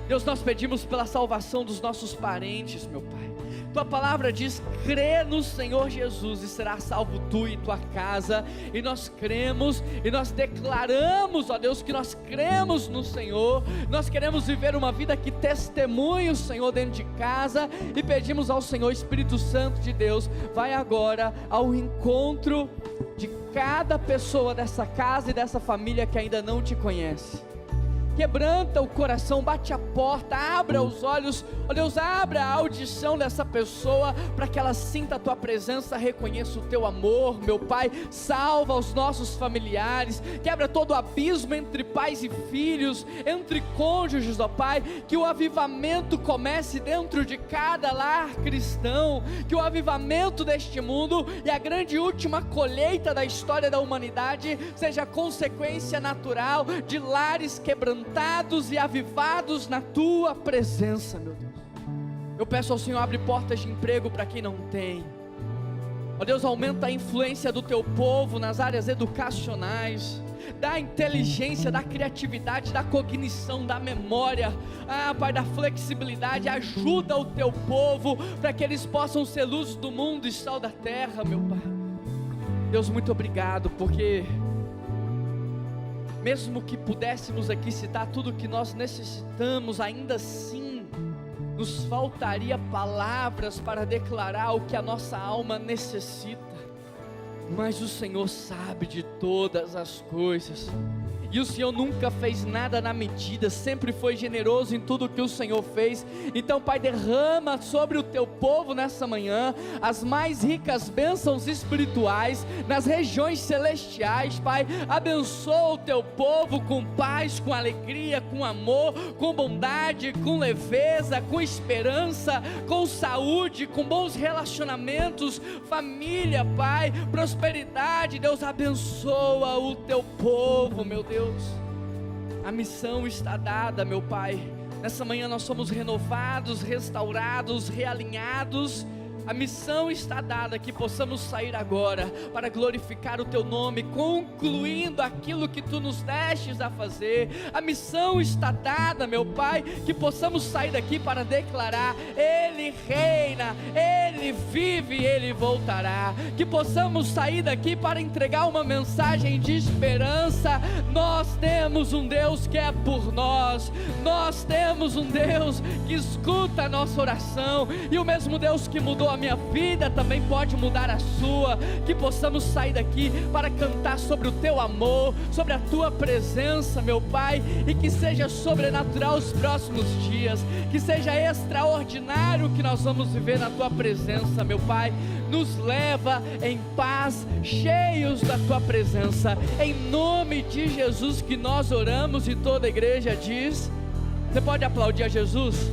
Deus, nós pedimos pela salvação dos nossos parentes, meu Pai. Tua palavra diz: crê no Senhor Jesus e será salvo tu e tua casa. E nós cremos e nós declaramos, ó Deus, que nós cremos no Senhor. Nós queremos viver uma vida que testemunhe o Senhor dentro de casa, e pedimos ao Senhor, Espírito Santo de Deus, vai agora ao encontro de cada pessoa dessa casa e dessa família que ainda não Te conhece, quebranta o coração, bate a porta, abra os olhos, ó Deus, abra a audição dessa pessoa, para que ela sinta a tua presença, reconheça o teu amor, meu Pai. Salva os nossos familiares, quebra todo o abismo entre pais e filhos, entre cônjuges, ó Pai. Que o avivamento comece dentro de cada lar cristão, que o avivamento deste mundo e a grande última colheita da história da humanidade seja consequência natural de lares quebrantados e avivados na tua presença, meu Deus. Eu peço ao Senhor, abre portas de emprego para quem não tem. Ó Deus, aumenta a influência do teu povo nas áreas educacionais, da inteligência, da criatividade, da cognição, da memória, Pai, da flexibilidade. Ajuda o teu povo, para que eles possam ser luz do mundo e sal da terra, meu Pai. Deus, muito obrigado, porque mesmo que pudéssemos aqui citar tudo o que nós necessitamos, ainda assim nos faltaria palavras para declarar o que a nossa alma necessita. Mas o Senhor sabe de todas as coisas, e o Senhor nunca fez nada na medida, sempre foi generoso em tudo que o Senhor fez. Então, Pai, derrama sobre o teu povo nessa manhã as mais ricas bênçãos espirituais nas regiões celestiais. Pai, abençoa o teu povo com paz, com alegria, com amor, com bondade, com leveza, com esperança, com saúde, com bons relacionamentos, família, Pai, prosperidade. Deus, abençoa o teu povo, meu Deus. A missão está dada, meu Pai. Nessa manhã nós somos renovados, restaurados, realinhados. A missão está dada, que possamos sair agora para glorificar o teu nome, concluindo aquilo que tu nos destes a fazer. A missão está dada, meu Pai, que possamos sair daqui para declarar: Ele reina, Ele vive, Ele voltará. Que possamos sair daqui para entregar uma mensagem de esperança. Nós temos um Deus que é por nós, nós temos um Deus que escuta a nossa oração, e o mesmo Deus que mudou a minha vida também pode mudar a sua. Que possamos sair daqui para cantar sobre o teu amor, sobre a tua presença, meu Pai, e que seja sobrenatural os próximos dias, que seja extraordinário o que nós vamos viver na tua presença, meu Pai. Nos leva em paz, cheios da tua presença, em nome de Jesus que nós oramos, e toda a igreja diz. Você pode aplaudir a Jesus?